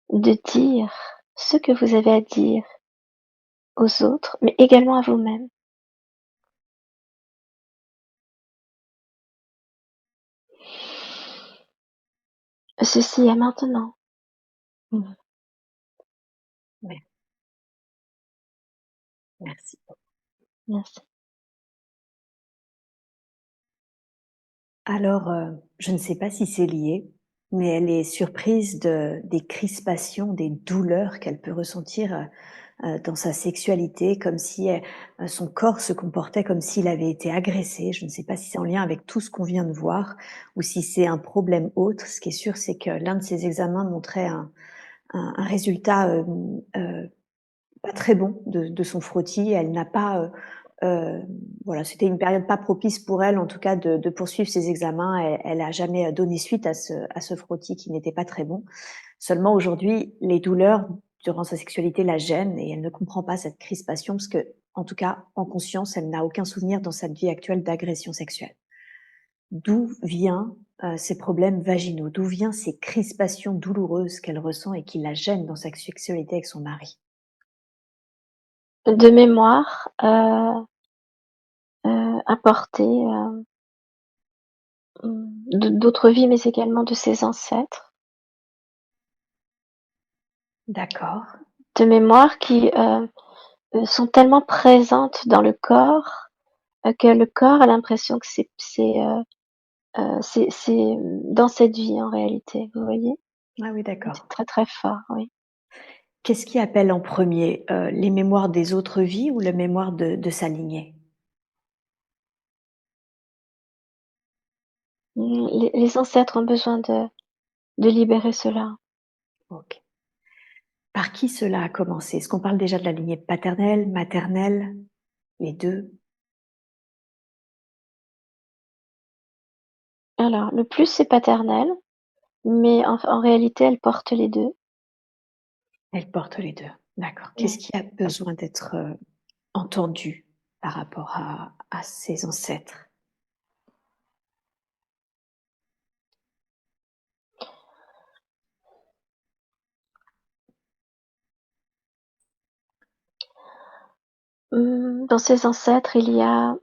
de dire ce que vous avez à dire aux autres, mais également à vous-même. Ceci est maintenant. Mmh. Ouais. Merci. Merci. Alors, je ne sais pas si c'est lié, mais elle est surprise des crispations, des douleurs qu'elle peut ressentir, dans sa sexualité, comme si son corps se comportait comme s'il avait été agressé. Je ne sais pas si c'est en lien avec tout ce qu'on vient de voir ou si c'est un problème autre. Ce qui est sûr, c'est que l'un de ses examens montrait un résultat pas très bon de son frottis. Elle n'a pas, voilà, c'était une période pas propice pour elle, en tout cas, de poursuivre ses examens. Elle a jamais donné suite à ce frottis qui n'était pas très bon. Seulement aujourd'hui, les douleurs durant sa sexualité la gênent et elle ne comprend pas cette crispation parce que, en tout cas, en conscience, elle n'a aucun souvenir dans sa vie actuelle d'agression sexuelle. D'où vient ces problèmes vaginaux? D'où vient ces crispations douloureuses qu'elle ressent et qui la gênent dans sa sexualité avec son mari? De mémoire, apportée, d'autres vies, mais également de ses ancêtres. D'accord. De mémoire qui, sont tellement présentes dans le corps, que le corps a l'impression que c'est dans cette vie en réalité, vous voyez? Ah oui, C'est d'accord. très, très fort, oui. Qu'est-ce qui appelle en premier, les mémoires des autres vies ou la mémoire de sa lignée? Les ancêtres ont besoin de libérer cela. OK. Par qui cela a commencé? Est-ce qu'on parle déjà de la lignée paternelle, maternelle, les 2? Alors, le plus c'est paternel, mais en réalité, elle porte les 2. Elle porte les 2. D'accord. Qu'est-ce Ouais. qui a besoin d'être, entendu par rapport à ses ancêtres? Dans ses ancêtres, il y a,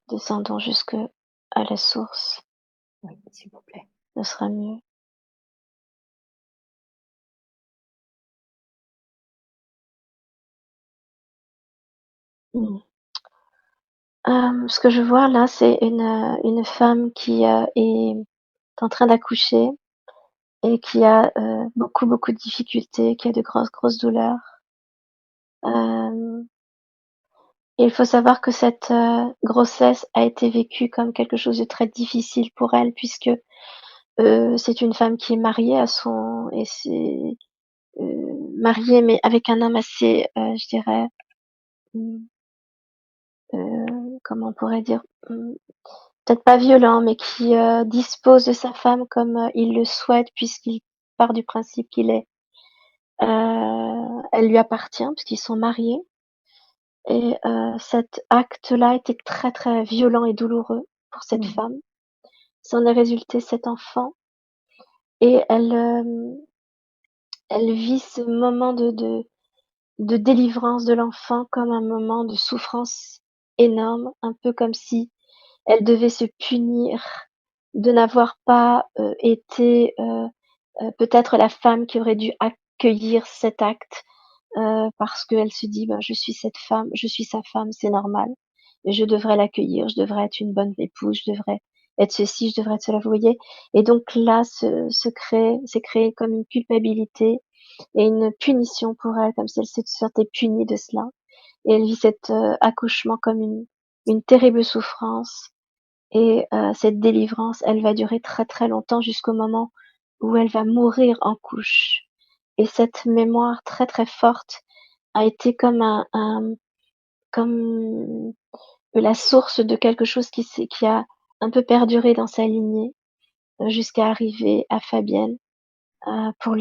descendons jusque à la source, Oui, s'il vous plaît. ce sera mieux. Mmh. Ce que je vois là, c'est une femme qui, est en train d'accoucher et qui a, beaucoup, beaucoup de difficultés, qui a de grosses, grosses douleurs. Hem Et il faut savoir que cette, grossesse a été vécue comme quelque chose de très difficile pour elle puisque, c'est une femme qui est mariée à son et c'est, mariée mais avec un homme assez, je dirais, mmh, comment on pourrait dire? Peut-être pas violent, mais qui, dispose de sa femme comme, il le souhaite puisqu'il part du principe qu'il est, elle lui appartient puisqu'ils sont mariés et cet acte-là était très, très violent et douloureux pour cette Mmh. femme. S'en est résulté cet enfant et elle vit ce moment de délivrance de l'enfant comme un moment de souffrance énorme, un peu comme si elle devait se punir de n'avoir pas, été, peut-être la femme qui aurait dû accueillir cet acte, parce qu'elle se dit: «Ben, je suis cette femme, je suis sa femme, c'est normal. Je devrais l'accueillir, je devrais être une bonne épouse, je devrais être ceci, je devrais être cela», vous voyez? Et donc là, s'est créé comme une culpabilité et une punition pour elle, comme si elle se sentait punie de cela. Et elle vit cet, accouchement comme une terrible souffrance et cette délivrance, elle va durer très, très longtemps jusqu'au moment où elle va mourir en couche. Et cette mémoire très, très forte a été comme comme la source de quelque chose qui a un peu perduré dans sa lignée, jusqu'à arriver à Fabienne, pour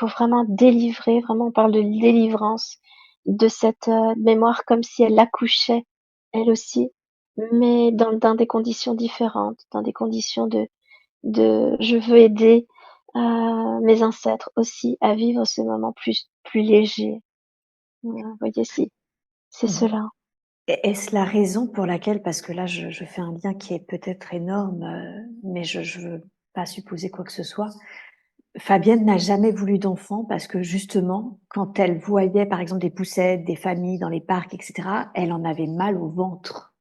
vraiment délivrer, vraiment on parle de délivrance de cette, mémoire comme si elle accouchait, elle aussi, mais dans des conditions différentes, dans des conditions de je veux aider, mes ancêtres aussi à vivre ce moment plus léger. Vous voyez, c'est Mmh. cela. Est-ce la raison pour laquelle, parce que là je fais un lien qui est peut-être énorme, mais je veux pas supposer quoi que ce soit. Fabienne n'a jamais voulu d'enfant parce que justement, quand elle voyait par exemple des poussettes, des familles dans les parcs, et cetera, elle en avait mal au ventre.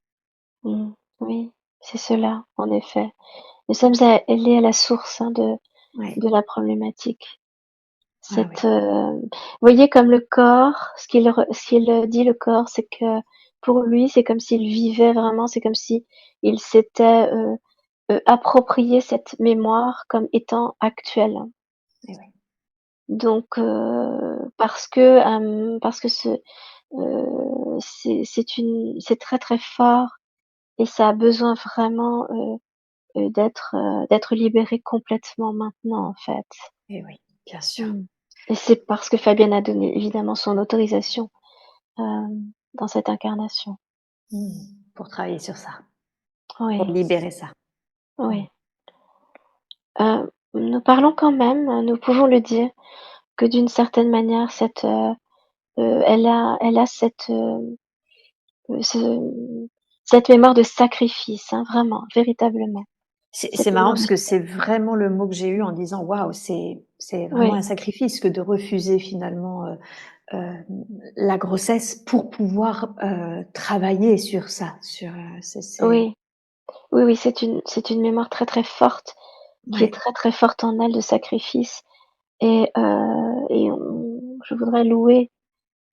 Mmh. Oui, c'est cela, en effet. Nous sommes allés à la source, hein, Ouais, de la problématique. ah oui, Vous voyez comme le corps, ce qu'il dit le corps, c'est que pour lui, c'est comme s'il vivait vraiment, c'est comme si il s'était, approprié cette mémoire comme étant actuelle. eh oui, Donc parce que c'est très, très fort et ça a besoin vraiment, d'être libéré complètement maintenant, en fait. eh oui, bien sûr. Mmh. Et c'est parce que Fabienne a donné évidemment son autorisation, dans cette incarnation. Pour travailler sur ça, pour Oui, libérer ça. Mmh. oui. Nous parlons quand même, nous pouvons le dire, que d'une certaine manière elle a cette mémoire de sacrifice, hein, vraiment, véritablement. C'est Cette marrant mémoire parce de que c'est vraiment le mot que j'ai eu en disant: «Waouh, c'est vraiment Oui, un sacrifice que de refuser finalement, la grossesse pour pouvoir, travailler sur ça, sur, c'est oui, oui, oui, c'est une mémoire très, très forte, qui est ouais, très, très forte en elle de sacrifice et je voudrais louer,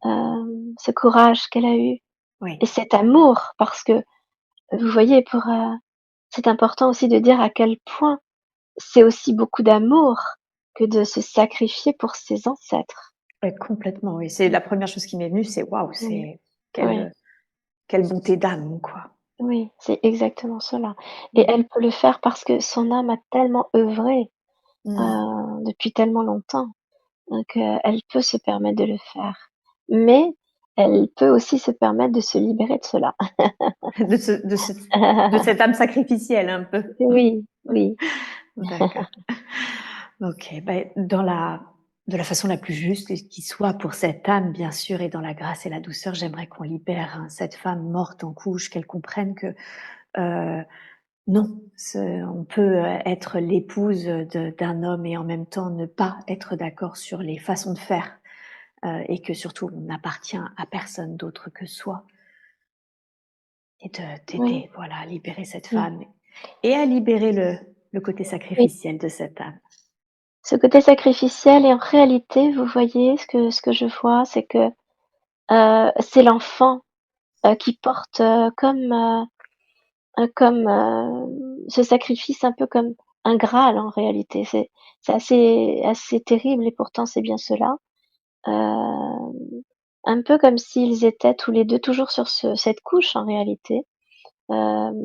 ce courage qu'elle a eu oui, et cet amour parce que, vous voyez, c'est important aussi de dire à quel point c'est aussi beaucoup d'amour que de se sacrifier pour ses ancêtres. ouais, complètement, oui. C'est Mmh. la première chose qui m'est venue, c'est waouh, Oui, c'est oui, quelle bonté d'âme, quoi. oui, c'est exactement cela et Mmh. elle peut le faire parce que son âme a tellement œuvré, Mmh. depuis tellement longtemps, donc elle peut se permettre de le faire. Mais elle peut aussi se permettre de se libérer de cela. De cette âme sacrificielle un peu. Oui, oui, D'accord. OK, beh, de la façon la plus juste qui soit pour cette âme, bien sûr, et dans la grâce et la douceur, j'aimerais qu'on libère, hein, cette femme morte en couches, qu'elle comprenne que, heu, non, on peut, être l'épouse, d'un homme et en même temps ne pas être d'accord sur les façons de faire, et que surtout on n'appartient à personne d'autre que soi et de oui, t'aider, voilà, à libérer cette mmh, femme et à libérer le côté oui. sacrificiel de cette âme. Ce côté sacrificiel et en réalité, vous voyez, ce que je vois, c'est que, c'est l'enfant, qui porte, ce sacrifice un peu comme un graal en réalité. C'est assez terrible et pourtant c'est bien cela. Hem, un peu comme s'ils étaient tous les 2 toujours sur cette couche en réalité, hem,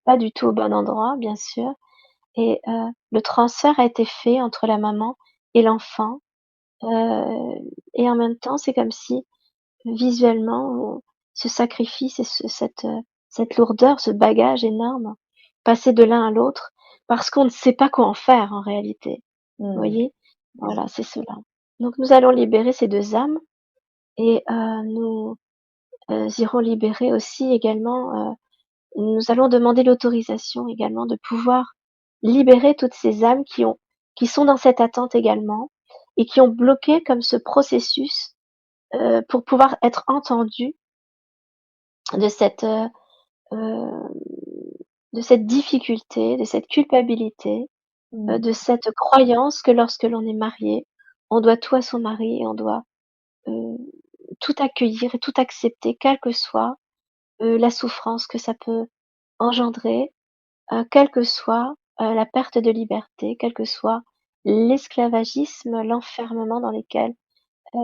pas du tout au bon endroit bien sûr et le transfert a été fait entre la maman et l'enfant, heu et en même temps, c'est comme si visuellement, ce sacrifice et cette lourdeur, ce bagage énorme, passer de l'un à l'autre parce qu'on ne sait pas quoi en faire en réalité. Vous Mmh. voyez? Oui. Voilà, c'est cela. Donc nous allons libérer ces 2 âmes et nous, irons libérer aussi également, nous allons demander l'autorisation également de pouvoir libérer toutes ces âmes qui sont dans cette attente également et qui ont bloqué comme ce processus, pour pouvoir être entendues de heu, de cette difficulté, de cette culpabilité, de Mmh. cette croyance que lorsque l'on est marié, on doit tout à son mari et on doit, heu, tout accueillir et tout accepter, quelle que soit, la souffrance que ça peut engendrer, quelle que soit, la perte de liberté, quel que soit l'esclavagisme, l'enfermement dans lesquels,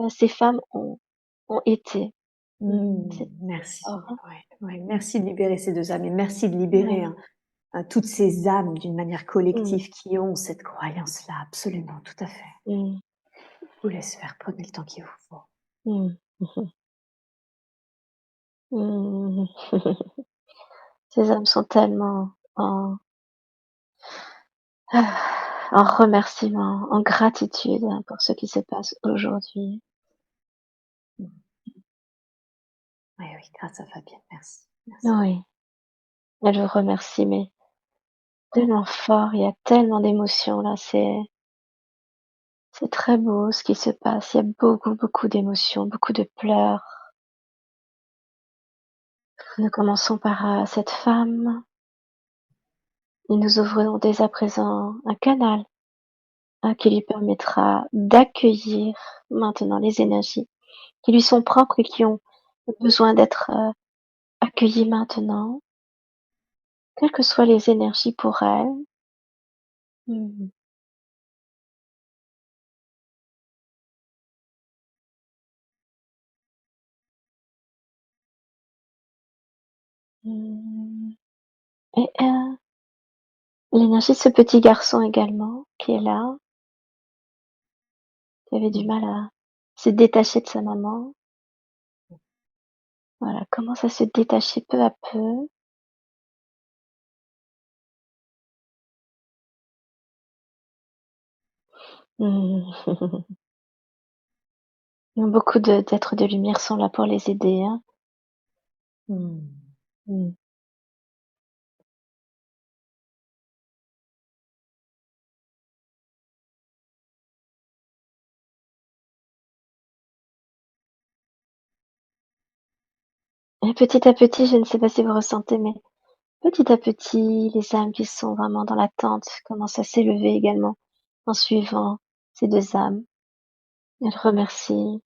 ces femmes ont été. Mmh. Mmh. C'est fort, Merci. hein? Ouais, ouais, merci de libérer ces 2 âmes et merci de libérer, Ouais. hein, toutes ces âmes d'une manière Mmh. collective qui ont cette croyance-là. Absolument, tout à fait. Mmh. Je vous laisse faire, prenez le temps qu'il vous faut. Mmh. Mmh. Ces âmes sont tellement en remerciement, en gratitude, hein, pour ce qui se passe aujourd'hui. Mmh. Oui, oui, grâce à Fabienne, merci, merci. Oui, elle vous remercie, mais tellement fort, il y a tellement d'émotions là, C'est très beau ce qui se passe. Il y a beaucoup, beaucoup d'émotions, beaucoup de pleurs. Nous commençons par, cette femme et nous ouvrons dès à présent un canal, qui lui permettra d'accueillir maintenant les énergies qui lui sont propres et qui ont besoin d'être, accueillies maintenant, quelles que soient les énergies pour elle. Mmh. Mmh. Et l'énergie de ce petit garçon également qui est là, qui avait du mal à se détacher de sa maman, voilà, commence à se détacher peu à peu. Mmh. Beaucoup de d'êtres de lumière sont là pour les aider, hein. Mmh. Mmh. Et petit à petit, je ne sais pas si vous ressentez, mais petit à petit, les âmes qui sont vraiment dans l'attente commencent à s'élever également en suivant ces 2 âmes. Elles remercient.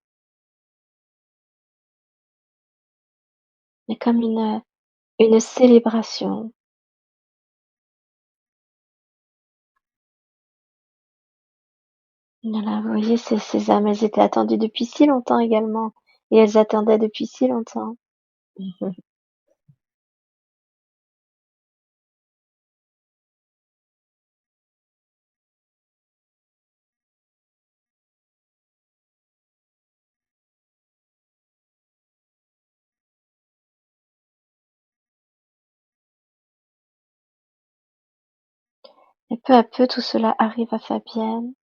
Il y a comme une célébration. Voilà, vous voyez, ces âmes, elles étaient attendues depuis si longtemps également et elles attendaient depuis si longtemps. Et peu à peu, tout cela arrive à Fabienne.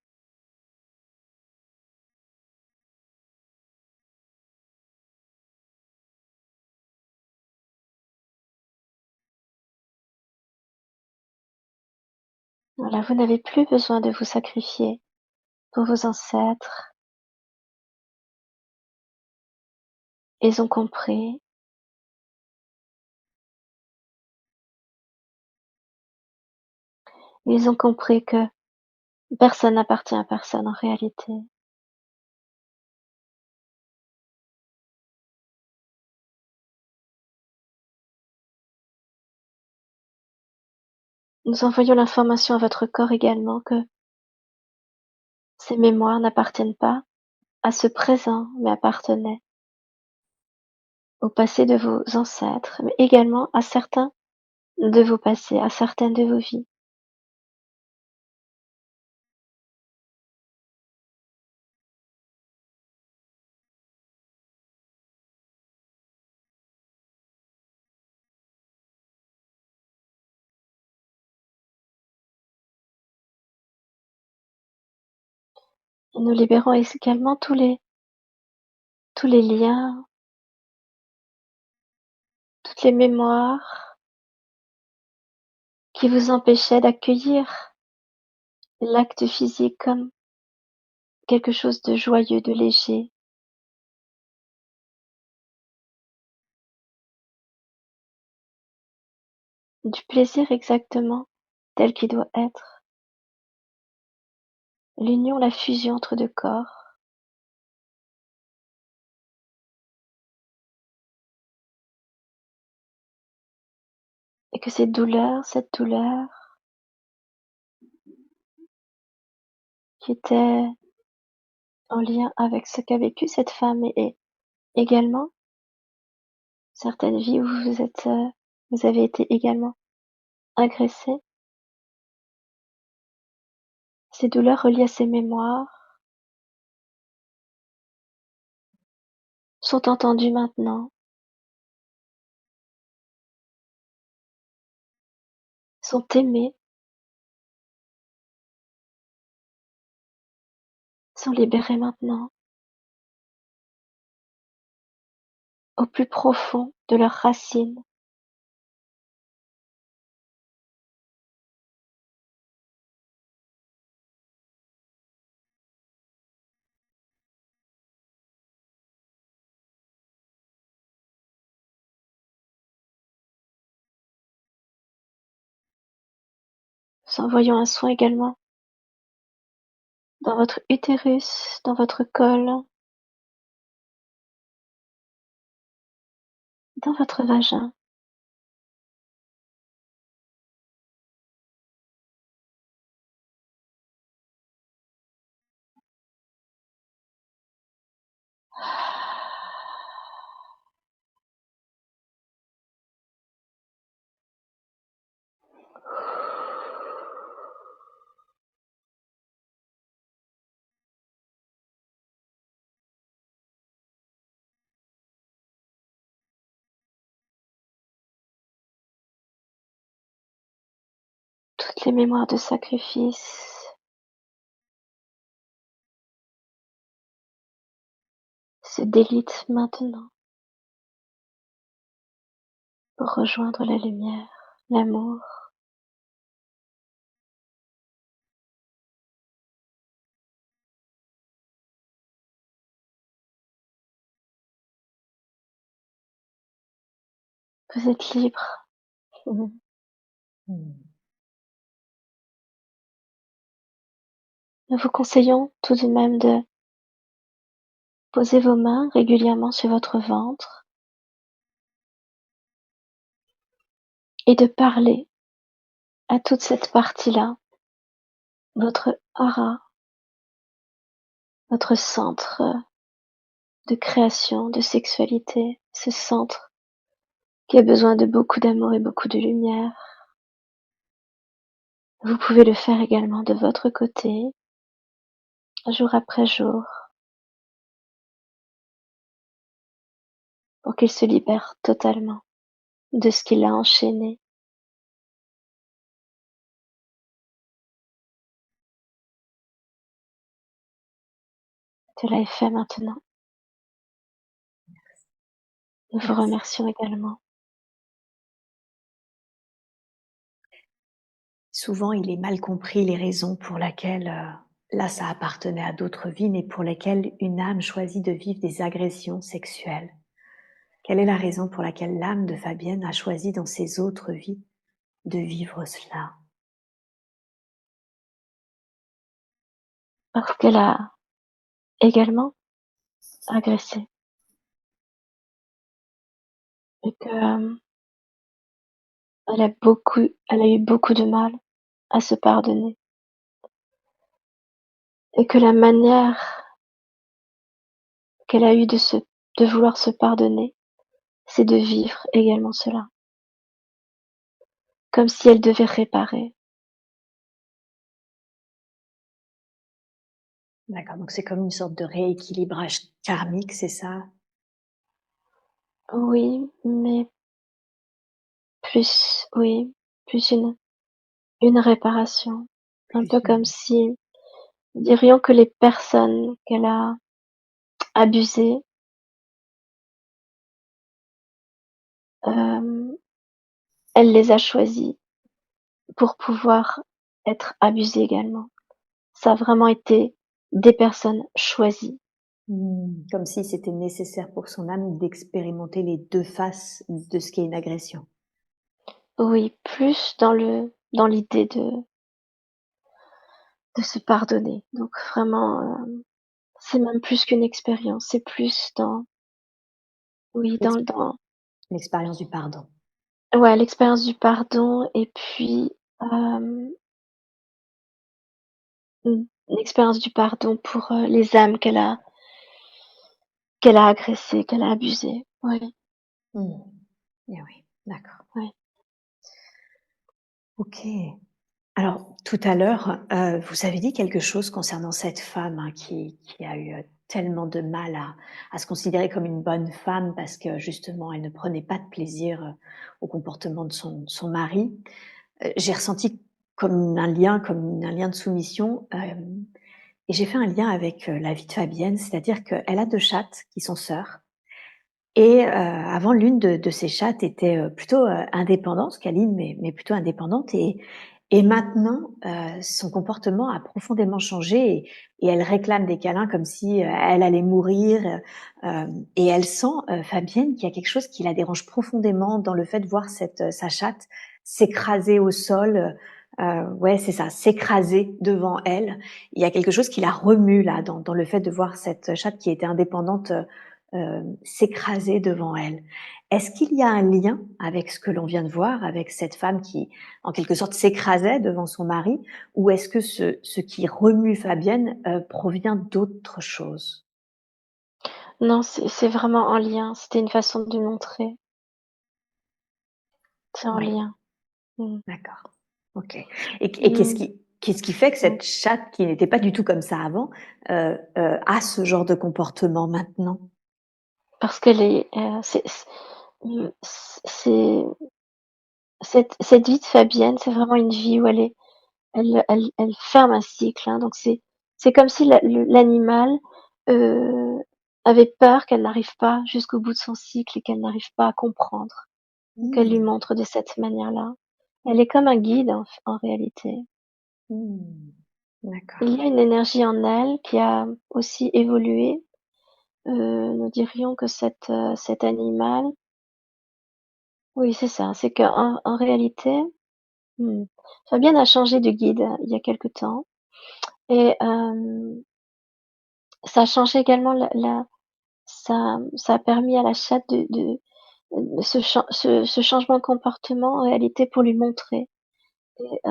Voilà, vous n'avez plus besoin de vous sacrifier pour vos ancêtres. Ils ont compris. Ils ont compris que personne n'appartient à personne en réalité. Nous envoyons l'information à votre corps également que ces mémoires n'appartiennent pas à ce présent, mais appartenaient au passé de vos ancêtres, mais également à certains de vos passés, à certaines de vos vies. Et nous libérons également tous les liens, toutes les mémoires qui vous empêchaient d'accueillir l'acte physique comme quelque chose de joyeux, de léger, du plaisir exactement tel qu'il doit être. L'union, la fusion entre 2 corps. Et que cette douleur qui était en lien avec ce qu'a vécu cette femme et également certaines vies où vous avez été également agressé. Ces douleurs reliées à ces mémoires sont entendues maintenant, sont aimées, sont libérées maintenant, au plus profond de leurs racines. Nous envoyons un soin également dans votre utérus, dans votre col, dans votre vagin. Toutes les mémoires de sacrifice se délitent maintenant pour rejoindre la lumière, l'amour. Vous êtes libre. Mmh. Mmh. Nous vous conseillons tout de même de poser vos mains régulièrement sur votre ventre et de parler à toute cette partie-là, votre aura, votre centre de création, de sexualité, ce centre qui a besoin de beaucoup d'amour et beaucoup de lumière. Vous pouvez le faire également de votre côté, jour après jour, pour qu'il se libère totalement de ce qui l'a enchaîné. Cela est fait maintenant. Nous vous Merci. remercions également. Souvent, il est mal compris les raisons pour laquelle, là, ça appartenait à d'autres vies, mais pour lesquelles une âme choisit de vivre des agressions sexuelles. Quelle est la raison pour laquelle l'âme de Fabienne a choisi dans ses autres vies de vivre cela? Parce qu'elle a également agressé et que elle a eu beaucoup de mal à se pardonner et que la manière qu'elle a eue de vouloir se pardonner, c'est de vivre également cela, comme si elle devait réparer. D'accord, donc c'est comme une sorte de rééquilibrage karmique, c'est ça? Oui, mais oui, plus une réparation. Un Plus peu comme une si, dirions que les personnes qu'elle a abusées, euh, elle les a choisies pour pouvoir être abusées également. Ça a vraiment été des personnes choisies. comme si c'était nécessaire pour son âme d'expérimenter les 2 faces de ce qu'est une agression. Oui, plus dans l'idée de se pardonner. Donc vraiment, c'est même plus qu'une expérience, c'est plus dans oui, L'ex dans l'expérience du pardon. ouais, l'expérience du pardon et puis, l'expérience du pardon pour, les âmes qu'elle a agressées, qu'elle a abusées. Oui, Mmh. Et oui, d'accord. oui. OK. Alors, tout à l'heure, vous avez dit quelque chose concernant cette femme, hein, qui a eu, tellement de mal à se considérer comme une bonne femme parce que justement elle ne prenait pas de plaisir, au comportement de son mari. J'ai ressenti comme un lien de soumission, et j'ai fait un lien avec, la vie de Fabienne, c'est-à-dire qu'elle a 2 chattes qui sont sœurs et avant l'une de ces chattes était, plutôt, indépendante, câline mais plutôt indépendante et maintenant, son comportement a profondément changé et elle réclame des câlins comme si, elle allait mourir, et elle sent, Fabienne, qu'il y a quelque chose qui la dérange profondément dans le fait de voir sa chatte s'écraser au sol, ouais, c'est ça, s'écraser devant elle. Il y a quelque chose qui la remue là, dans le fait de voir cette chatte qui était indépendante, s'écraser devant elle. Est-ce qu'il y a un lien avec ce que l'on vient de voir, avec cette femme qui, en quelque sorte, s'écrasait devant son mari? Ou est-ce que ce qui remue Fabienne, provient d'autre chose? Non, c'est vraiment en lien, c'était une façon de montrer. C'est en Ouais, lien. Mmh. d'accord. OK. Et Mmh. qu'est-ce qui fait que Mmh. cette chatte, qui n'était pas du tout comme ça avant, a ce genre de comportement maintenant? Parce qu'elle est, c'est cette vie de Fabienne, c'est vraiment une vie où elle ferme un cycle, hein, donc c'est comme si l'animal, heu, avait peur qu'elle n'arrive pas jusqu'au bout de son cycle et qu'elle n'arrive pas à comprendre, qu'elle lui Mmh. montre de cette manière-là. Elle est comme un guide en réalité. Mmh. Il D'accord. y a une énergie en elle qui a aussi évolué. Nous dirions que cet animal, oui, c'est ça, c'est qu'en réalité, mmh, Fabienne a changé de guide il y a quelque temps et ça a changé également ça a permis à la chatte de ce changement de comportement en réalité pour lui montrer et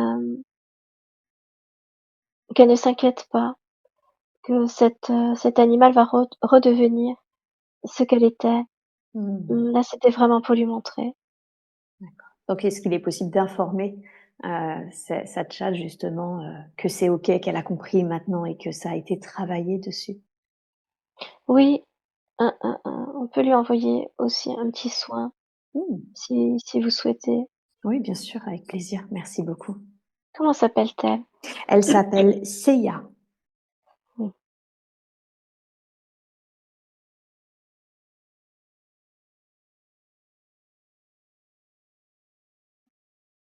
qu'elle ne s'inquiète pas, que cet animal va redevenir ce qu'elle était. Mmh. Là, c'était vraiment pour lui montrer. D'accord. Donc est-ce qu'il est possible d'informer, sa tchat justement, que c'est OK, qu'elle a compris maintenant et que ça a été travaillé dessus? Oui, on peut lui envoyer aussi un petit soin Mmh. si vous souhaitez. Oui, bien sûr, avec plaisir. Merci beaucoup. Comment s'appelle-t-elle? Elle s'appelle Seiya. Mmh.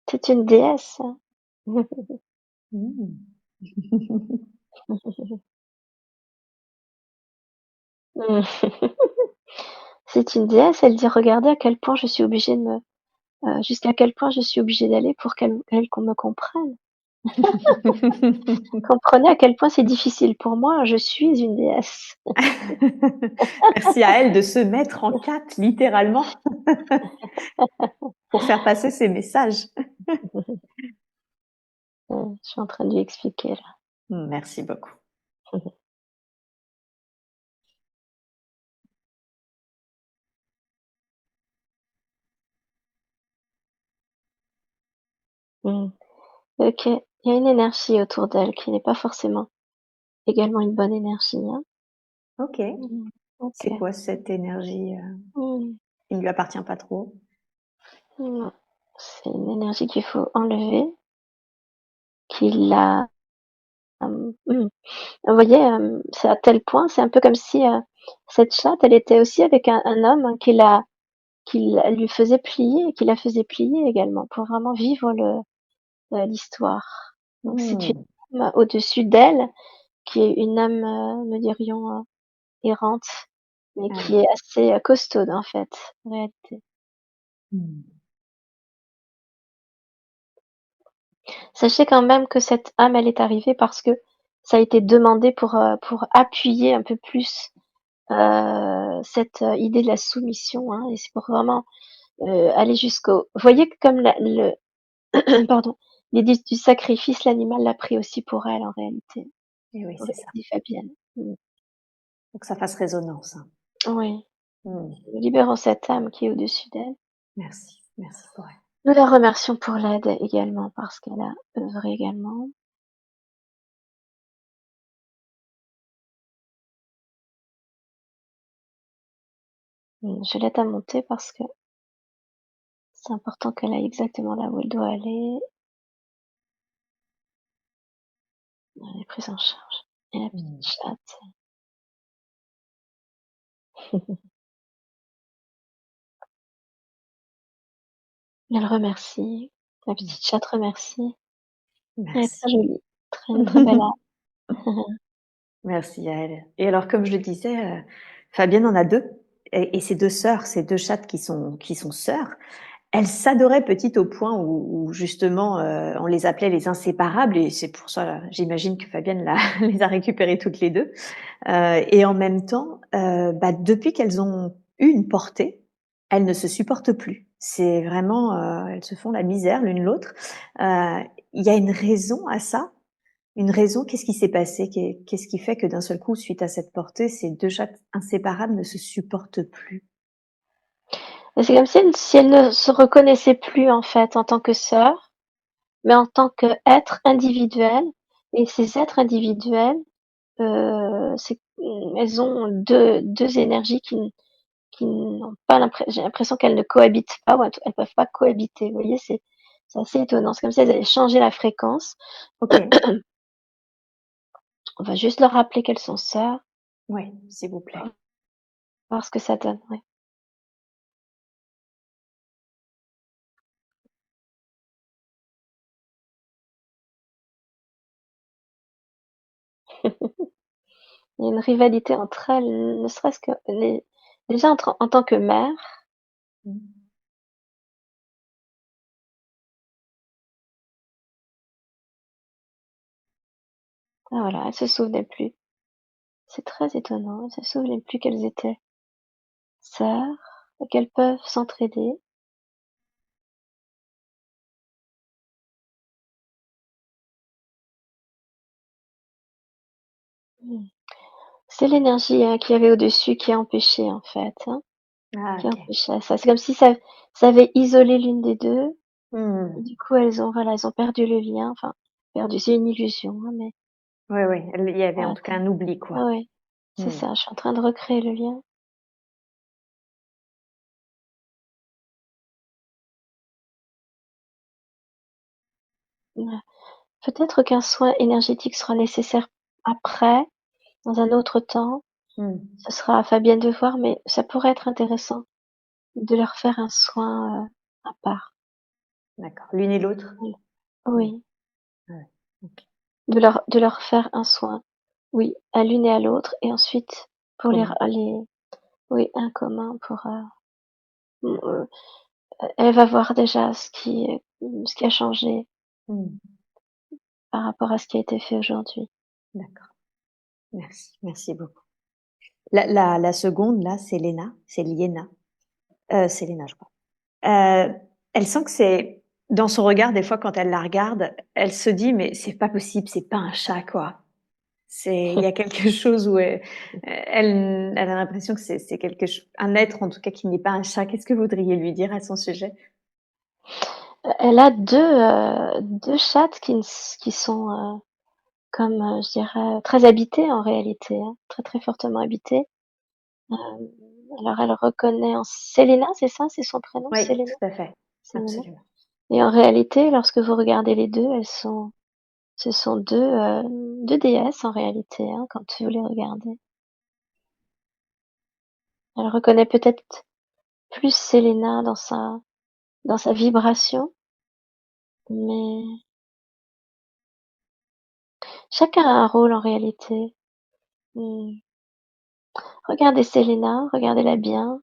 C'est une déesse? Mmh. Mmh. C'est une déesse, elle dit: «Regardez à quel point je suis obligée de me jusqu'à quel point je suis obligée d'aller pour qu'on me comprenne. Comprenez à quel point c'est difficile pour moi, je suis une déesse». Merci à elle de se mettre en 4 littéralement pour faire passer ses messages. Je suis en train de lui expliquer là. Merci beaucoup. Mmh. OK. Il y a une énergie autour d'elle qui n'est pas forcément également une bonne énergie, hein. OK. Mmh. OK. C'est quoi cette énergie, Mmh. qui ne lui appartient pas trop? Non. C'est une énergie qu'il faut enlever, qui la vous voyez, c'est à tel point, c'est un peu comme si, cette chatte, elle était aussi avec un homme qui lui faisait plier, qui la faisait plier également pour vraiment vivre l'histoire. Donc c'est Mmh. une âme au-dessus d'elle, qui est une âme, nous dirions, errante, mais Ah qui oui. est assez, costaude en fait, en réalité. Mmh. Sachez quand même que cette âme, elle est arrivée parce que ça a été demandé pour appuyer un peu plus, cette, idée de la soumission, hein, et c'est pour vraiment, aller jusqu'au vous voyez que comme la le pardon, l'idée du sacrifice, l'animal l'a pris aussi pour elle en réalité, Et oui, c'est aurait ça. dit Fabienne. Mmh. Faut que ça fasse résonance, hein. Oui, Mmh. nous libérons cette âme qui est au-dessus d'elle. Merci. Merci pour elle. Nous la remercions pour l'aide également parce qu'elle a œuvré également. Je l'aide à monter parce que c'est important qu'elle aille exactement là où elle doit aller. Elle est prise en charge et la petite Mmh. chatte, elle remercie. La Mmh. petite chatte remercie. Elle est très Merci. jolie, une très belle âme. Merci à elle. Et alors, comme je le disais, Fabienne en a 2 et ses 2 sœurs, ses 2 chattes qui sont sœurs. elles s'adoraient petites au point où justement, on les appelait les inséparables et c'est pour ça, j'imagine que Fabienne les a récupérées toutes les 2. Et en même temps, bah, depuis qu'elles ont eu une portée, elles ne se supportent plus. C'est vraiment, elles se font la misère l'une l'autre. Il y a une raison à ça? Une raison? Qu'est-ce qui s'est passé? Qu'est-ce qui fait que d'un seul coup, suite à cette portée, ces 2 chats inséparables ne se supportent plus? Et c'est comme si elles ne se reconnaissaient plus, en fait, en tant que sœurs, mais en tant qu'êtres individuels. Et ces êtres individuels, elles ont deux énergies qui n'ont pas j'ai l'impression qu'elles ne cohabitent pas, ou elles peuvent pas cohabiter. Vous voyez, c'est assez étonnant. C'est comme si elles avaient changé la fréquence. OK. On va juste leur rappeler qu'elles sont sœurs, Ouais, s'il vous plaît. voir ce que ça donne, ouais. Il y a une rivalité entre elles, ne serait-ce que déjà en tant que mère. Mmh. Ah voilà, elles se souvenaient plus. C'est très étonnant, elles se souvenaient plus qu'elles étaient sœurs et qu'elles peuvent s'entraider. Mmh. C'est l'énergie, qu'il y avait au-dessus qui a empêché, en fait, Ah qui OK. empêchait ça. C'est comme si ça avait isolé l'une des 2. Et Mmh. du coup, elles ont perdu le lien, enfin, perdu, c'est une illusion, mais Ouais, ouais, il y avait en voilà, tout cas un oubli, quoi. ouais, ouais, c'est Mmh. ça, je suis en train de recréer le lien. Voilà. Peut-être qu'un soin énergétique sera nécessaire après, dans un autre temps. Mmh. Ce sera à Fabienne de voir, mais ça pourrait être intéressant de leur faire un soin, à part. D'accord. L'une et l'autre? Oui. Mmh. Oui, Ouais, ouais. OK. de leur faire un soin. Oui, à l'une et à l'autre, et ensuite pour Commun. oui, un commun pour, mmh, elle va voir déjà ce qui a changé Mmh. par rapport à ce qui a été fait aujourd'hui. D'accord. Merci, merci beaucoup. La seconde là, c'est Léna, c'est Liéna. C'est Léna, je crois. Elle sent que c'est dans son regard, des fois, quand elle la regarde, elle se dit: «Mais c'est pas possible, c'est pas un chat, quoi». Il y a quelque chose où elle a l'impression que c'est quelque ch un être, en tout cas, qui n'est pas un chat. Qu'est-ce que vous voudriez lui dire à son sujet? Elle a 2 chattes qui sont, comme, je dirais, très habitées en réalité, très, très fortement habitées. Hem, alors elle reconnaît en Selena, c'est ça? C'est son prénom, Oui, Selena? tout à fait. Selena? Absolument. Et en réalité, lorsque vous regardez les 2, ce sont 2 déesses en réalité, quand vous les regardez. Elle reconnaît peut-être plus Selena dans sa vibration, mais chacun a un rôle en réalité. Mmh. Regardez Selena, regardez-la bien,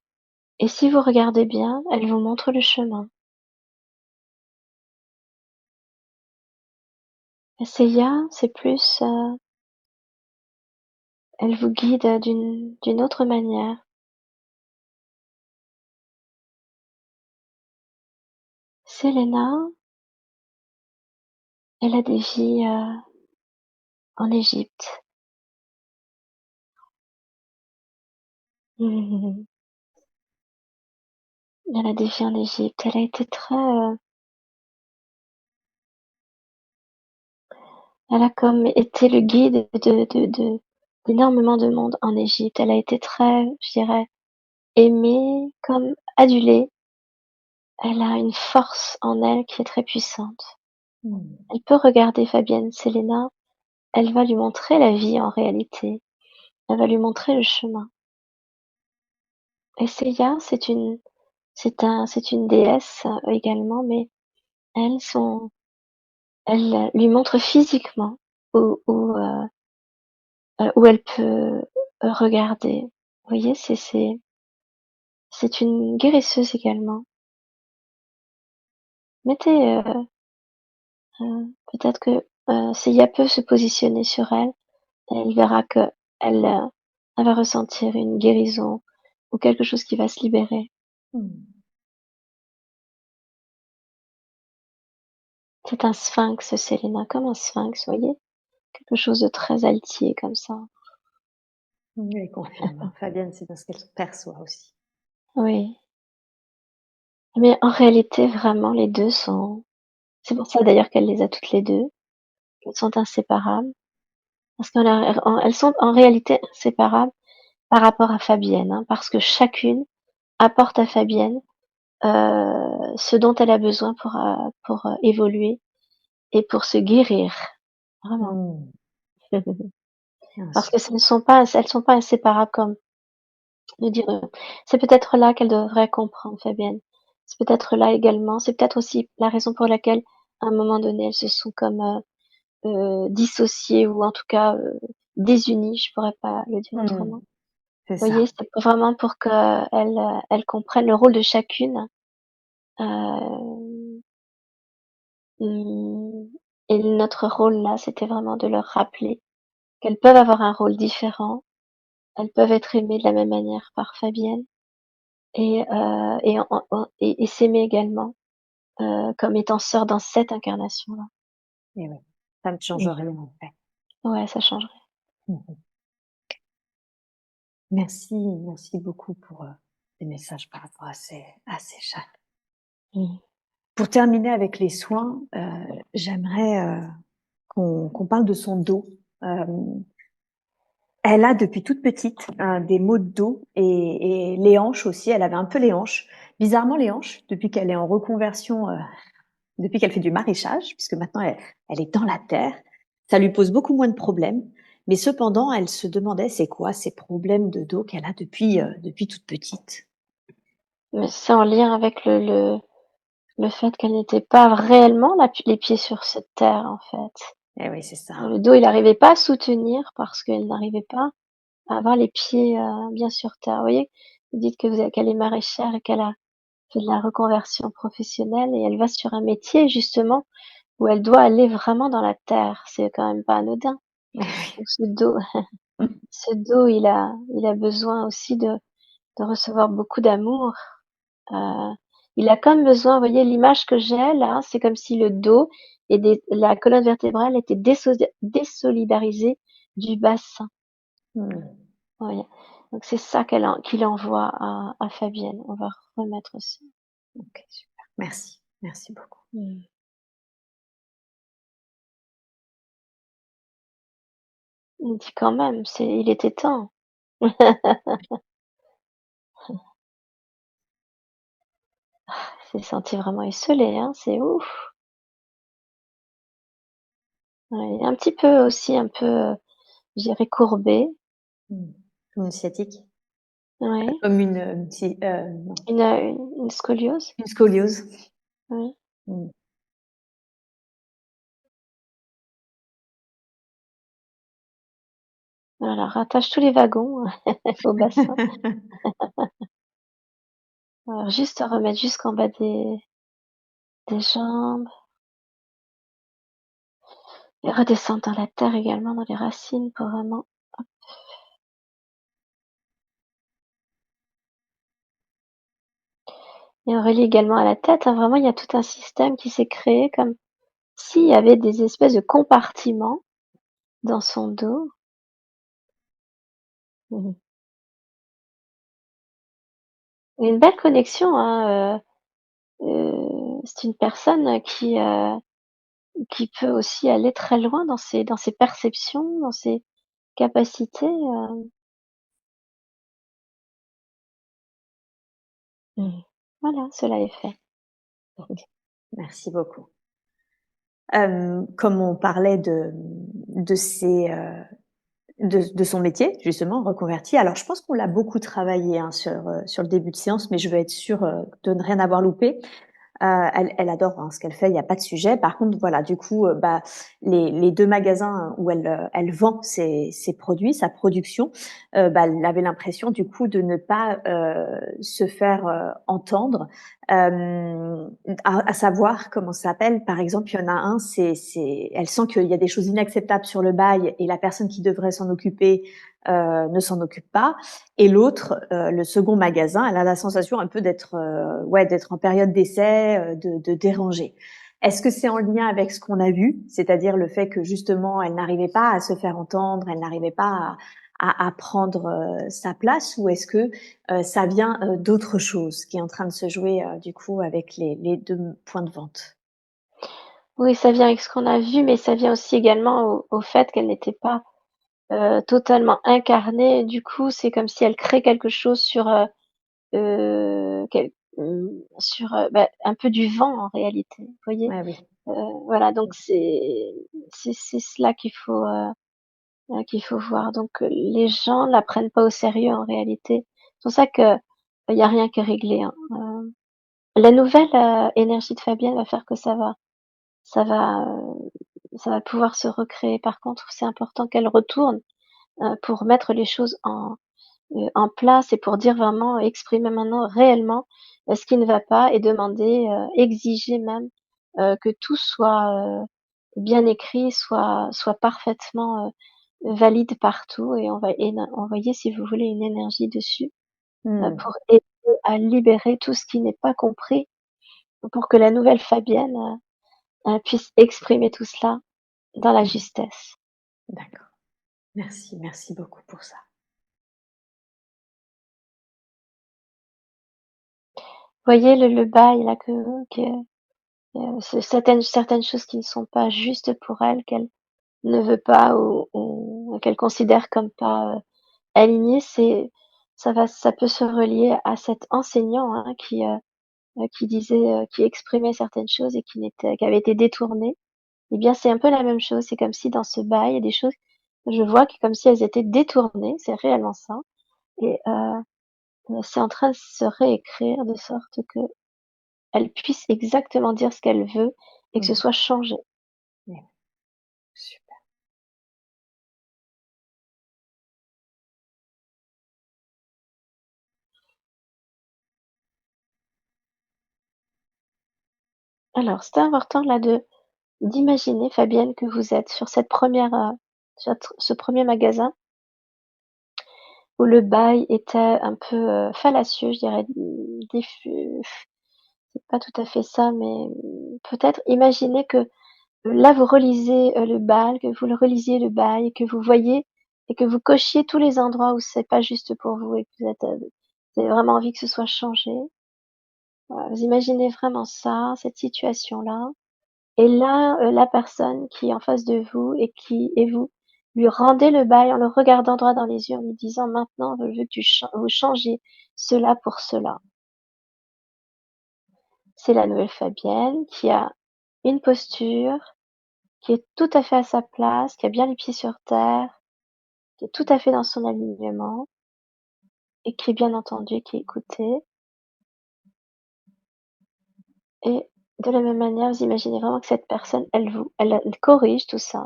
et si vous regardez bien, elle vous montre le chemin. Et Seiya, c'est plus, elle vous guide, d'une autre manière. Selena, elle a des vies, en Égypte. Elle a des vies en Égypte. Elle a été elle a comme été le guide d'énormément de monde en Égypte. Elle a été très, je dirais, aimée, comme adulée. Elle a une force en elle qui est très puissante. Mmh. Elle peut regarder Fabienne Selena, elle va lui montrer la vie en réalité. Elle va lui montrer le chemin. Et Seiya, c'est une déesse, également, mais elle, elle, lui montre physiquement où elle peut, regarder. Vous voyez, c'est une guérisseuse également. Mettez, peut-être que Seiya peut se positionner sur elle et elle verra que elle va ressentir une guérison ou quelque chose qui va se libérer. Mmh. C'est un sphinx, Selena, comme un sphinx, vous voyez? Quelque chose de très altier comme ça. Oui, elle confirme, hein. Fabienne, c'est dans ce qu'elle perçoit aussi. Oui. Mais en réalité, vraiment, les 2 sont c'est pour ça d'ailleurs qu'elle les a toutes les 2. Elles sont inséparables. Parce elles sont en réalité inséparables par rapport à Fabienne, hein, parce que chacune apporte à Fabienne ce dont elle a besoin pour évoluer et pour se guérir. Vraiment. Mmh. Bien Parce sûr. que elles sont pas inséparables comme de dire, c'est peut-être là qu'elle devrait comprendre Fabienne. C'est peut-être là également, c'est peut-être aussi la raison pour laquelle, à un moment donné, elles se sont comme dissociées ou en tout cas désunies, je pourrais pas le dire Mmh. autrement. C'est Vous voyez, ça. c'est vraiment pour qu'elles elles comprennent le rôle de chacune. Euh, hum, et notre rôle là, c'était vraiment de leur rappeler qu'elles peuvent avoir un rôle différent, elles peuvent être aimées de la même manière par Fabienne et s'aimer également comme étant sœurs dans cette incarnation-là. Et oui, ça ne change Mm. rien en fait. Ouais, ça changerait. Mmh. Merci, merci beaucoup pour, tes messages par rapport à ces chats. Mm. Pour terminer avec les soins, j'aimerais, qu'on parle de son dos. Elle a depuis toute petite, des maux de dos et les hanches aussi, elle avait un peu les hanches. Bizarrement les hanches, depuis qu'elle est en reconversion, depuis qu'elle fait du maraîchage, puisque maintenant elle est dans la terre, ça lui pose beaucoup moins de problèmes. Mais cependant, elle se demandait c'est quoi ces problèmes de dos qu'elle a depuis toute petite. Mais c'est en lien avec le fait qu'elle n'était pas réellement les pieds sur cette terre, en fait. Eh oui, c'est ça. Le dos, il n'arrivait pas à soutenir parce qu'elle n'arrivait pas à avoir les pieds bien sur terre. Vous voyez, vous dites qu'elle est maraîchère et qu'elle a fait de la reconversion professionnelle et elle va sur un métier justement où elle doit aller vraiment dans la terre. C'est quand même pas anodin. Donc ce dos, il a besoin aussi de recevoir beaucoup d'amour. Euh, il a comme besoin, vous voyez, l'image que j'ai là, c'est comme si le dos et la colonne vertébrale était désolidarisée du bassin. Mmh. Voyez. Donc c'est ça qu'il envoie à Fabienne. On va remettre ça. OK, super. Merci. Merci beaucoup. Mm. Il dit quand même, il était temps. Il s'est senti vraiment esselé, hein, c'est ouf. Ouais, un petit peu aussi, un peu, je dirais courbé. Mmh. Comme une sciatique? Ouais. Comme non, Une scoliose. une scoliose. Oui. Mmh. Voilà, rattache tous les wagons au bassin. Alors juste remettre jusqu'en bas des jambes et redescendre dans la terre également, dans les racines pour vraiment. Et on relie également à la tête, hein. Vraiment, il y a tout un système qui s'est créé comme s'il y avait des espèces de compartiments dans son dos. Mmh. Et une belle connexion, hein, c'est une personne qui peut aussi aller très loin dans ses perceptions, dans ses capacités. Voilà, cela est fait. OK. Merci beaucoup. Comme on parlait de ses, de son métier justement reconverti, alors je pense qu'on l'a beaucoup travaillé, hein, sur le début de séance, mais je veux être sûre, de ne rien avoir loupé. Elle adore, hein, ce qu'elle fait, il y a pas de sujet. Par contre, voilà, du coup, bah, les 2 magasins où elle vend ses produits, sa production, bah, elle avait l'impression du coup de ne pas, se faire, entendre. À savoir, comment ça s'appelle? Par exemple, il y en a un, c'est elle sent qu'il y a des choses inacceptables sur le bail et la personne qui devrait s'en occuper, ne s'en occupe pas. Et l'autre, le second magasin, elle a la sensation un peu d'être, ouais, d'être en période d'essai, de déranger. Est-ce que c'est en lien avec ce qu'on a vu, c'est-à-dire le fait que justement elle n'arrivait pas à se faire entendre, elle n'arrivait pas à prendre sa place, ou est-ce que ça vient d'autre chose qui est en train de se jouer du coup avec les deux points de vente? Oui, ça vient avec ce qu'on a vu, mais ça vient aussi également au fait qu'elle n'était pas, totalement incarnée. Du coup, c'est comme si elle crée quelque chose sur, quel sur, bah, un peu du vent en réalité, vous voyez? Ouais, oui. Heu, voilà, donc c'est cela qu'il faut voir. Donc, les gens la prennent pas au sérieux en réalité. C'est pour ça que il y a rien qui est réglé, hein. La nouvelle, énergie de Fabienne va faire que ça va, ça va pouvoir se recréer. Par contre, c'est important qu'elle retourne, pour mettre les choses en place et pour dire vraiment, exprimer maintenant réellement, ce qui ne va pas et demander, exiger même, que tout soit, bien écrit, soit parfaitement, valide partout, et on va envoyer, si vous voulez, une énergie dessus, Mmh. pour aider à libérer tout ce qui n'est pas compris, pour que la nouvelle Fabienne, puisse exprimer tout cela dans la justesse. D'accord. Merci, merci beaucoup pour ça. Voyez le bail là que, certaines choses qui ne sont pas justes pour elle, qu'elle ne veut pas, ou qu'elle considère comme pas, alignées, ça peut se relier à cet enseignant, hein, qui disait, qui exprimait certaines choses et qui avaient été détournées. Eh bien, c'est un peu la même chose. C'est comme si dans ce bail, il y a des choses, je vois que comme si elles étaient détournées, c'est réellement ça, et c'est en train de se réécrire de sorte qu'elle puisse exactement dire ce qu'elle veut et que ce Mmh. soit changé. Ouais, super. Alors, c'est important là de d'imaginer, Fabienne, que vous êtes sur sur ce 1er magasin où le bail était un peu, fallacieux, je dirais, diffus. C'est pas tout à fait ça, mais peut-être imaginer que là, vous relisez, le bail, que vous le relisiez le bail, et que vous voyez et que vous cochiez tous les endroits où c'est pas juste pour vous et que vous avez vraiment envie que ce soit changé. Vous imaginez vraiment ça, cette situation-là, et là, la personne qui est en face de vous et vous lui rendez le bail en le regardant droit dans les yeux, en lui disant: «Maintenant, je veux que vous changiez cela pour cela». C'est la nouvelle Fabienne qui a une posture, qui est tout à fait à sa place, qui a bien les pieds sur terre, qui est tout à fait dans son alignement et qui est bien entendue, qui est écoutée, et de la même manière, vous imaginez vraiment que cette personne, elle corrige tout ça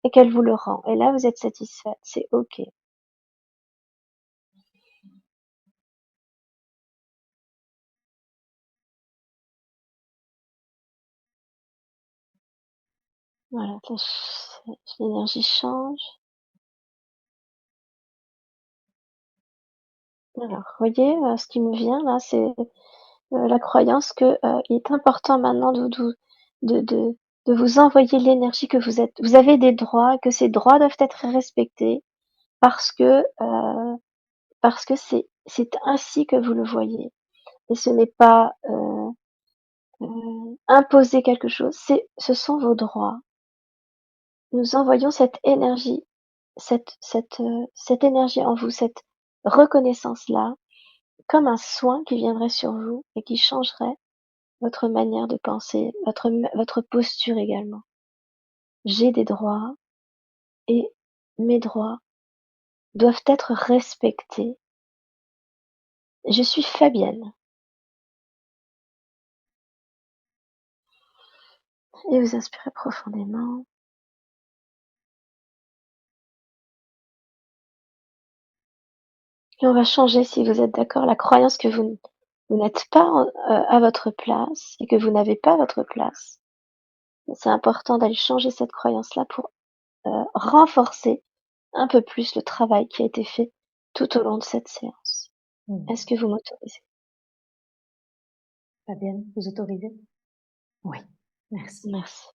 et qu'elle vous le rend, et là, vous êtes satisfaite, c'est OK. Voilà, l'énergie change. Alors, vous voyez, ce qui me vient là, c'est, la croyance que, il est important maintenant de de de vous envoyer l'énergie que vous avez des droits, que ces droits doivent être respectés parce que, c'est ainsi que vous le voyez, et ce n'est pas, imposer quelque chose, ce sont vos droits. Nous envoyons cette énergie, cette énergie en vous, cette reconnaissance-là, comme un soin qui viendrait sur vous et qui changerait votre manière de penser, votre posture également. J'ai des droits et mes droits doivent être respectés. Je suis Fabienne. Et vous inspirez profondément. Et on va changer, si vous êtes d'accord, la croyance que vous n'êtes pas à votre place et que vous n'avez pas votre place. C'est important d'aller changer cette croyance-là pour renforcer un peu plus le travail qui a été fait tout au long de cette séance. Mmh. Est-ce que vous m'autorisez? Fabienne, vous autorisez? Oui, merci. Merci.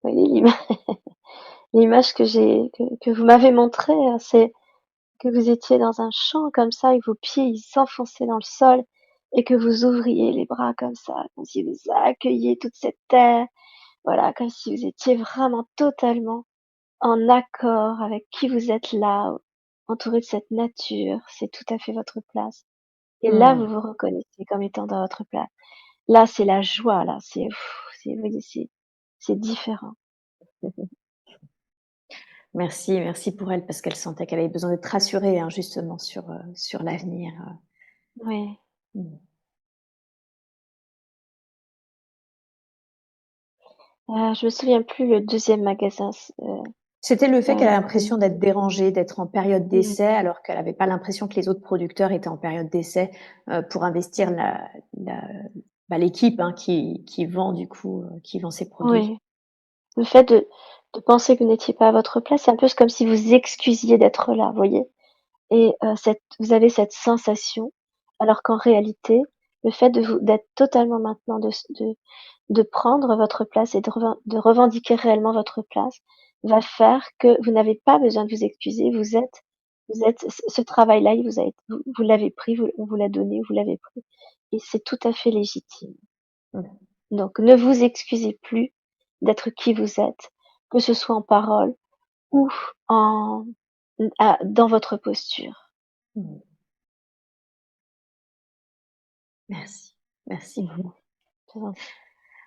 Oui, l'image que vous m'avez montrée, c'est que vous étiez dans un champ comme ça et que vos pieds ils s'enfonçaient dans le sol et que vous ouvriez les bras comme si vous accueilliez toute cette terre, voilà, comme si vous étiez vraiment totalement en accord avec qui vous êtes là, entouré de cette nature, c'est tout à fait votre place. Et là, vous Mmh. vous reconnaissez comme étant dans votre place. Là, c'est la joie, là, vous voyez, c'est différent. Merci, merci pour elle parce qu'elle sentait qu'elle avait besoin d'être rassurée, hein, justement sur l'avenir. Oui. Mmh. Je me souviens plus le deuxième magasin, C'était le fait qu'elle a que l'impression d'être dérangée, d'être en période mmh, d'essai, alors qu'elle avait pas l'impression que les autres producteurs étaient en période d'essai, pour investir la l'équipe, hein, qui vend du coup, qui vend ses produits. oui. Le fait de penser que vous n'étiez pas à votre place, c'est un peu comme si vous excusiez d'être là, vous voyez? Et cette vous avez cette sensation, alors qu'en réalité, le fait d'être totalement maintenant de prendre votre place et de revendiquer réellement votre place, va faire que vous n'avez pas besoin de vous excuser. Vous êtes ce travail-là, il vous a été vous l'avez pris, on vous l'a donné, vous l'avez pris et c'est tout à fait légitime. Mmh. Donc ne vous excusez plus d'être qui vous êtes, que ce soit en parole ou en dans votre posture. Mmh. Merci, merci Mmh mh. beaucoup.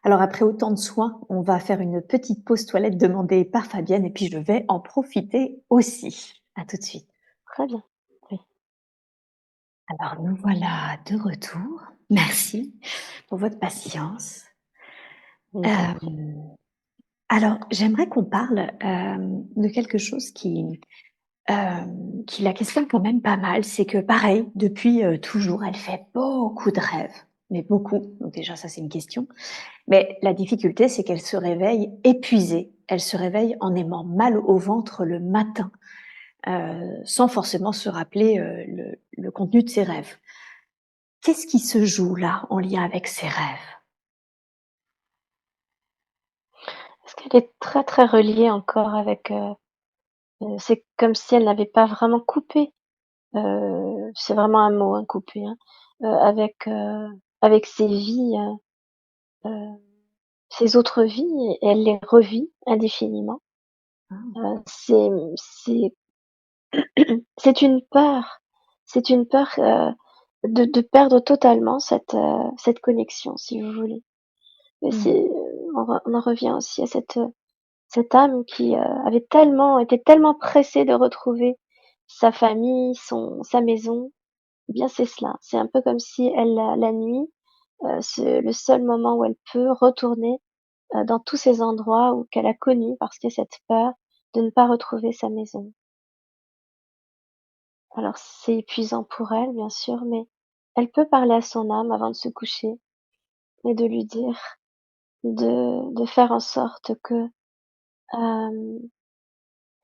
Alors après autant de soins, on va faire une petite pause toilette demandée par Fabienne et puis je vais en profiter aussi. À tout de suite. Très bien. Oui. Alors nous voilà de retour. Merci pour votre patience. Je vous en prie. Hem, alors j'aimerais qu'on parle, de quelque chose qui la questionne quand même pas mal. C'est que pareil, depuis, toujours, elle fait beaucoup de rêves, mais beaucoup. Donc déjà ça, c'est une question. Mais la difficulté, c'est qu'elle se réveille épuisée. Elle se réveille en ayant mal au ventre le matin, sans forcément se rappeler, le contenu de ses rêves. Qu'est-ce qui se joue là, en lien avec ses rêves? Parce qu'elle est très, très reliée encore avec, c'est comme si elle n'avait pas vraiment coupé, c'est vraiment un mot, hein, couper, hein, avec ses vies, heu, ses autres vies et elle les revit indéfiniment. Ah. C'est c'est c'est une peur, de perdre totalement cette connexion, si vous voulez. Mais Mmh. on en revient aussi à cette âme qui, avait tellement était tellement pressée de retrouver sa famille, sa maison. Eh bien, c'est cela. C'est un peu comme si elle, la nuit, c'est le seul moment où elle peut retourner, dans tous ces endroits où qu'elle a connus parce qu'il y a cette peur de ne pas retrouver sa maison. Alors c'est épuisant pour elle, bien sûr, mais elle peut parler à son âme avant de se coucher et de lui dire de faire en sorte que, hem,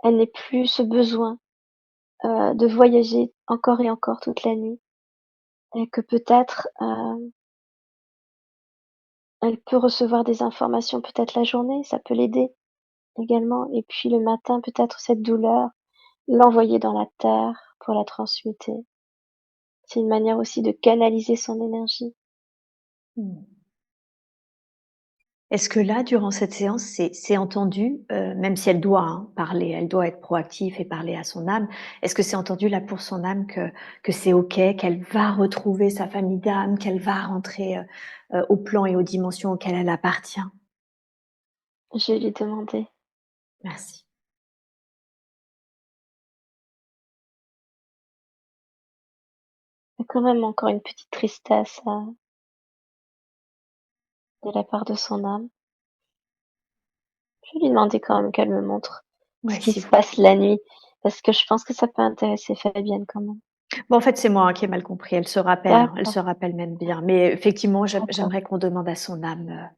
elle n'ait plus ce besoin, de voyager encore et encore toute la nuit et que peut-être, elle peut recevoir des informations peut-être la journée, ça peut l'aider également et puis le matin peut-être cette douleur, l'envoyer dans la terre pour la transmuter. C'est une manière aussi de canaliser son énergie. Mmh. Est-ce que là, durant cette séance, c'est entendu, même si elle doit, hein, parler, elle doit être proactive et parler à son âme, est-ce que c'est entendu là pour son âme que c'est OK, qu'elle va retrouver sa famille d'âme, qu'elle va rentrer, au plan et aux dimensions auxquelles elle appartient? Je vais lui demander. Merci. Il y a quand même encore une petite tristesse, de la part de son âme. Je vais lui demander quand même qu'elle me montre ce Ouais, qui si se vous passe la nuit, parce que je pense que ça peut intéresser Fabienne quand même. bon, en fait, c'est moi, hein, qui ai mal compris. Elle se rappelle, hein, elle se D'accord, rappelle même bien. Mais effectivement, d'accord. j'aimerais qu'on demande à son âme,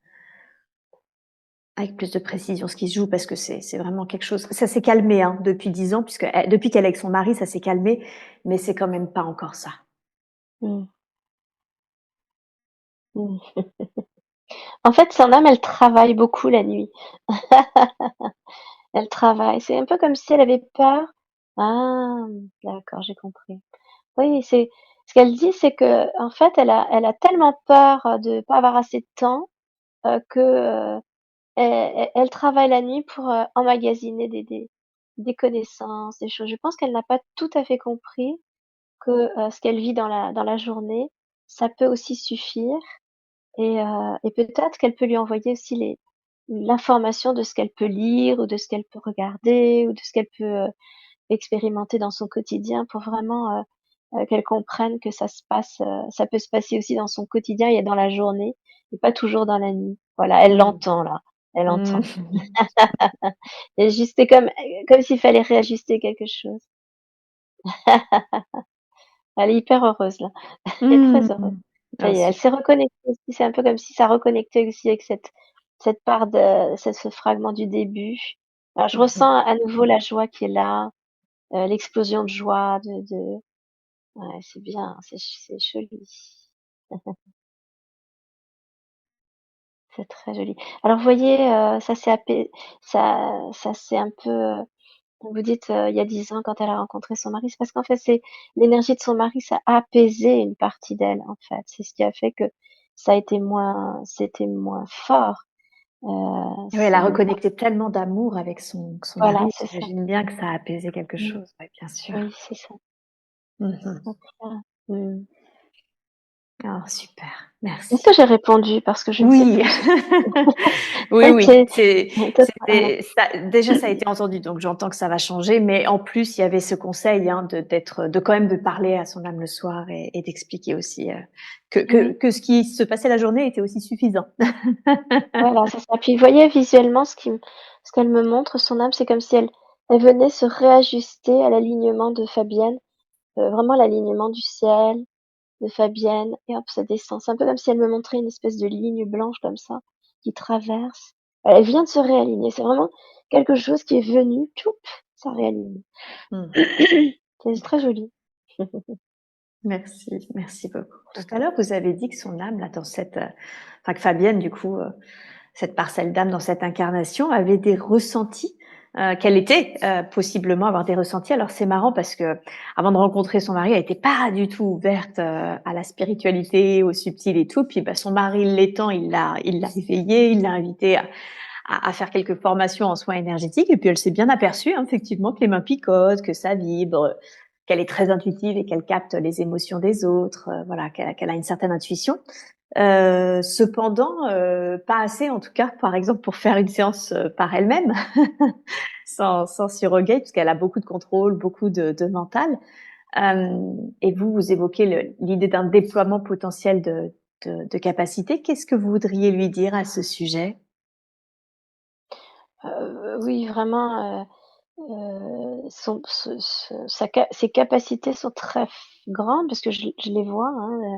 avec plus de précision ce qui se joue parce que c'est vraiment quelque chose ça s'est calmé, hein, depuis 10 ans puisque elle depuis qu'elle est avec son mari, ça s'est calmé, mais c'est quand même pas encore ça. Mmh. Mmh. En fait, son âme, elle travaille beaucoup la nuit. Elle travaille. C'est un peu comme si elle avait peur. Ah, d'accord, j'ai compris. Oui, c'est ce qu'elle dit, c'est que en fait, elle a tellement peur de pas avoir assez de temps que elle travaille la nuit pour emmagasiner des connaissances, des choses. Je pense qu'elle n'a pas tout à fait compris que ce qu'elle vit dans la journée, ça peut aussi suffire et peut-être qu'elle peut lui envoyer aussi l'information de ce qu'elle peut lire ou de ce qu'elle peut regarder ou de ce qu'elle peut expérimenter dans son quotidien pour vraiment qu'elle comprenne que ça peut se passer aussi dans son quotidien et dans la journée et pas toujours dans la nuit. Voilà, elle Mmh. l'entend là, elle entend. Mmh. Et juste, c'est comme s'il fallait réajuster quelque chose. Elle est hyper heureuse là, elle est très heureuse. Mmh. Ça Ah y est, elle super. s'est reconnectée aussi, c'est un peu comme si ça reconnectait aussi avec cette part de ce fragment du début. Alors je Mmh mh. ressens à nouveau la joie qui est là, l'explosion de joie de ouais, c'est bien, c'est joli. C'est très joli. Alors vous voyez, ça s'est ça s'est un peu, vous dites, il y a 10 ans quand elle a rencontré son mari, c'est parce qu'en fait c'est l'énergie de son mari, ça a apaisé une partie d'elle, en fait. C'est ce qui a fait que c'était moins fort. Oui, elle a C'est une part reconnecté tellement d'amour avec son voilà, mari, c'est ça. j'imagine bien que ça a apaisé quelque Mmh. chose, ouais, bien sûr. Oui, c'est ça. Mmh mh. Donc mmh. Oh super, Est-ce que merci. j'ai répondu? Parce que je ne sais Oui, plus. oui, OK. oui, Voilà. c'était ça déjà ça a été entendu, donc j'entends que ça va changer, mais en plus, il y avait ce conseil, hein, de quand même de parler à son âme le soir et d'expliquer aussi, Oui. que ce qui se passait la journée était aussi suffisant. Voilà, c'est ça. Puis vous voyez visuellement ce qu'elle me montre, son âme, c'est comme si elle venait se réajuster à l'alignement de Fabienne, vraiment l'alignement du ciel, de Fabienne et hop, ça descend. C'est un peu comme si elle me montrait une espèce de ligne blanche comme ça, qui traverse. Elle vient de se réaligner. C'est vraiment quelque chose qui est venu, tchoup, ça réaligne. Mmh. C'est très joli. Merci, merci beaucoup. Tout à l'heure, vous avez dit que son âme, là, dans cette, enfin que Fabienne, du coup, cette parcelle d'âme dans cette incarnation avait des ressentis, qu'elle était possiblement avoir des ressentis. Alors c'est marrant parce que avant de rencontrer son mari, elle était pas du tout ouverte à la spiritualité, au subtil et tout. Puis bah, son mari l'étant, il l'a éveillée, il l'a invitée à faire quelques formations en soins énergétiques. Et puis elle s'est bien aperçue, hein, effectivement, que les mains picotent, que ça vibre, qu'elle est très intuitive et qu'elle capte les émotions des autres, voilà, qu'elle a une certaine intuition. Cependant, pas assez en tout cas, par exemple, pour faire une séance par elle-même, sans surrogate, puisqu'elle a beaucoup de contrôle, beaucoup de mental. Et vous évoquez l'idée d'un déploiement potentiel de capacité. Qu'est-ce que vous voudriez lui dire à ce sujet? Oui, vraiment, ses capacités sont très grandes parce que je les vois, hein,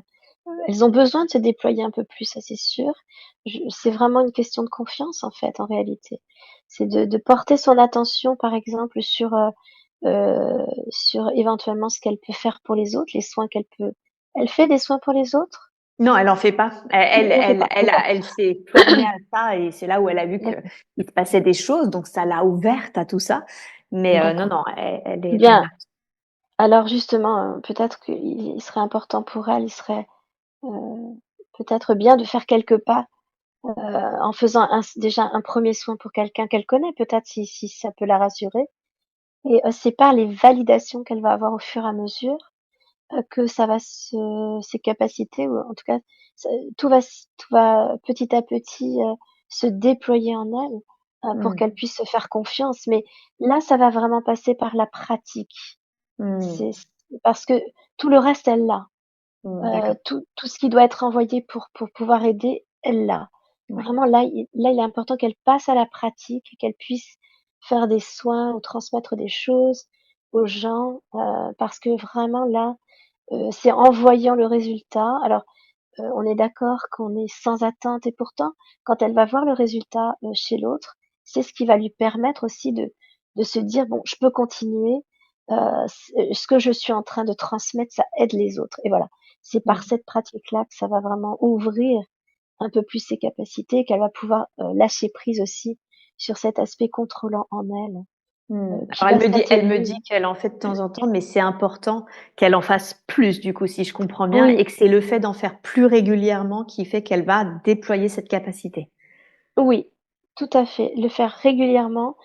elles ont besoin de se déployer un peu plus, ça c'est sûr. C'est vraiment une question de confiance en fait, en réalité. C'est de porter son attention, par exemple, sur éventuellement ce qu'elle peut faire pour les autres, les soins qu'elle peut. Elle fait des soins pour les autres? Non, elle en fait pas. Elle ne fait pas. D'accord. Elle s'est formée à ça et c'est là où elle a vu qu'il D'accord. se passait des choses, donc ça l'a ouverte à tout ça. Mais non, D'accord. non, elle est Bien. là. Alors justement, peut-être qu'il il serait important pour elle, il serait peut-être bien de faire quelques pas en faisant déjà un premier soin pour quelqu'un qu'elle connaît, peut-être si ça peut la rassurer. Et c'est par les validations qu'elle va avoir au fur et à mesure que ça va ses capacités, ou en tout cas, ça- tout va petit à petit se déployer en elle pour Mmh. qu'elle puisse se faire confiance. Mais là, ça va vraiment passer par la pratique. Mmh. Parce que tout le reste, elle l'a. Mmh, d'accord. Tout ce qui doit être envoyé pour pouvoir aider, elle l'a. Ouais. Vraiment, là, il est important qu'elle passe à la pratique, qu'elle puisse faire des soins ou transmettre des choses aux gens, parce que vraiment là, c'est en voyant le résultat. Alors, on est d'accord qu'on est sans attente, et pourtant, quand elle va voir le résultat, chez l'autre, c'est ce qui va lui permettre aussi de se dire: «Bon, je peux continuer, ce que je suis en train de transmettre, ça aide les autres», et voilà. C'est par Mmh. cette pratique-là que ça va vraiment ouvrir un peu plus ses capacités, qu'elle va pouvoir, lâcher prise aussi sur cet aspect contrôlant en elle, Mmh. qui Alors va elle me s'atténuer, dit hein. qu'elle en fait de temps en temps, mais c'est important qu'elle en fasse plus du coup, si je comprends bien, Oui, et que c'est le fait d'en faire plus régulièrement qui fait qu'elle va déployer cette capacité. oui, tout à fait. Le faire régulièrement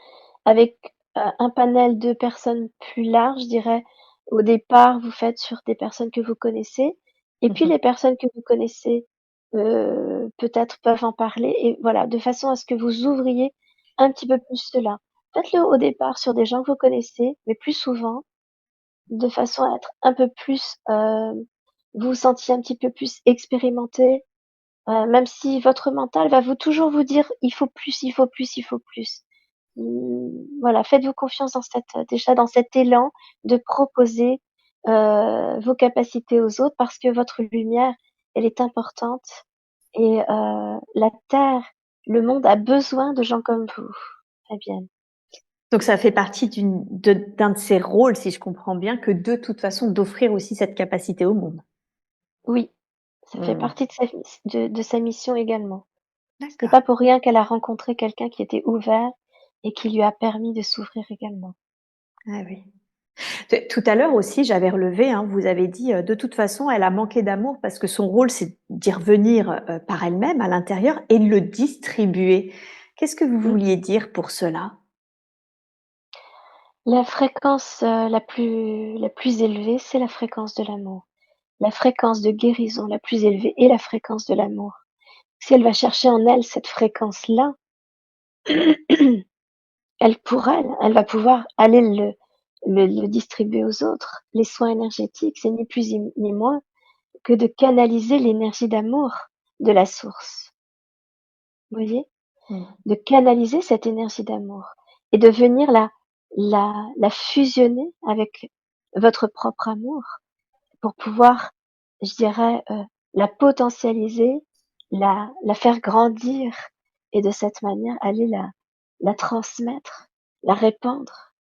avec, un panel de personnes plus large, je dirais. Au départ, vous faites sur des personnes que vous connaissez, et Mmh puis mh. les personnes que vous connaissez, peut-être peuvent en parler, et voilà, de façon à ce que vous ouvriez un petit peu plus cela. Faites-le au départ sur des gens que vous connaissez, mais plus souvent, de façon à être un peu plus, vous vous sentiez un petit peu plus expérimenté, même si votre mental va toujours vous dire: «Il faut plus, il faut plus, il faut plus». Voilà, faites-vous confiance dans déjà dans cet élan de proposer, vos capacités aux autres, parce que votre lumière, elle est importante, et la terre, le monde a besoin de gens comme vous, Fabienne. Donc ça fait partie d'un de ses rôles, si je comprends bien, que de toute façon d'offrir aussi cette capacité au monde? Oui, ça fait Mmh. partie de sa mission également. Ce n'est D'accord. pas pour rien qu'elle a rencontré quelqu'un qui était ouvert et qui lui a permis de s'ouvrir également. Ah oui. Tout à l'heure aussi, j'avais relevé, hein, vous avez dit, de toute façon, elle a manqué d'amour parce que son rôle, c'est d'y revenir, par elle-même à l'intérieur et de le distribuer. Qu'est-ce que vous Mmh. vouliez dire pour cela? La fréquence, la plus élevée, c'est la fréquence de l'amour. La fréquence de guérison la plus élevée est la fréquence de l'amour. Si elle va chercher en elle cette fréquence-là, elle va pouvoir aller le distribuer aux autres. Les soins énergétiques, c'est ni plus ni moins que de canaliser l'énergie d'amour de la source. Vous voyez? Mmh. De canaliser cette énergie d'amour et de venir la fusionner avec votre propre amour pour pouvoir, je dirais, la potentialiser, la faire grandir, et de cette manière aller la transmettre, la répandre,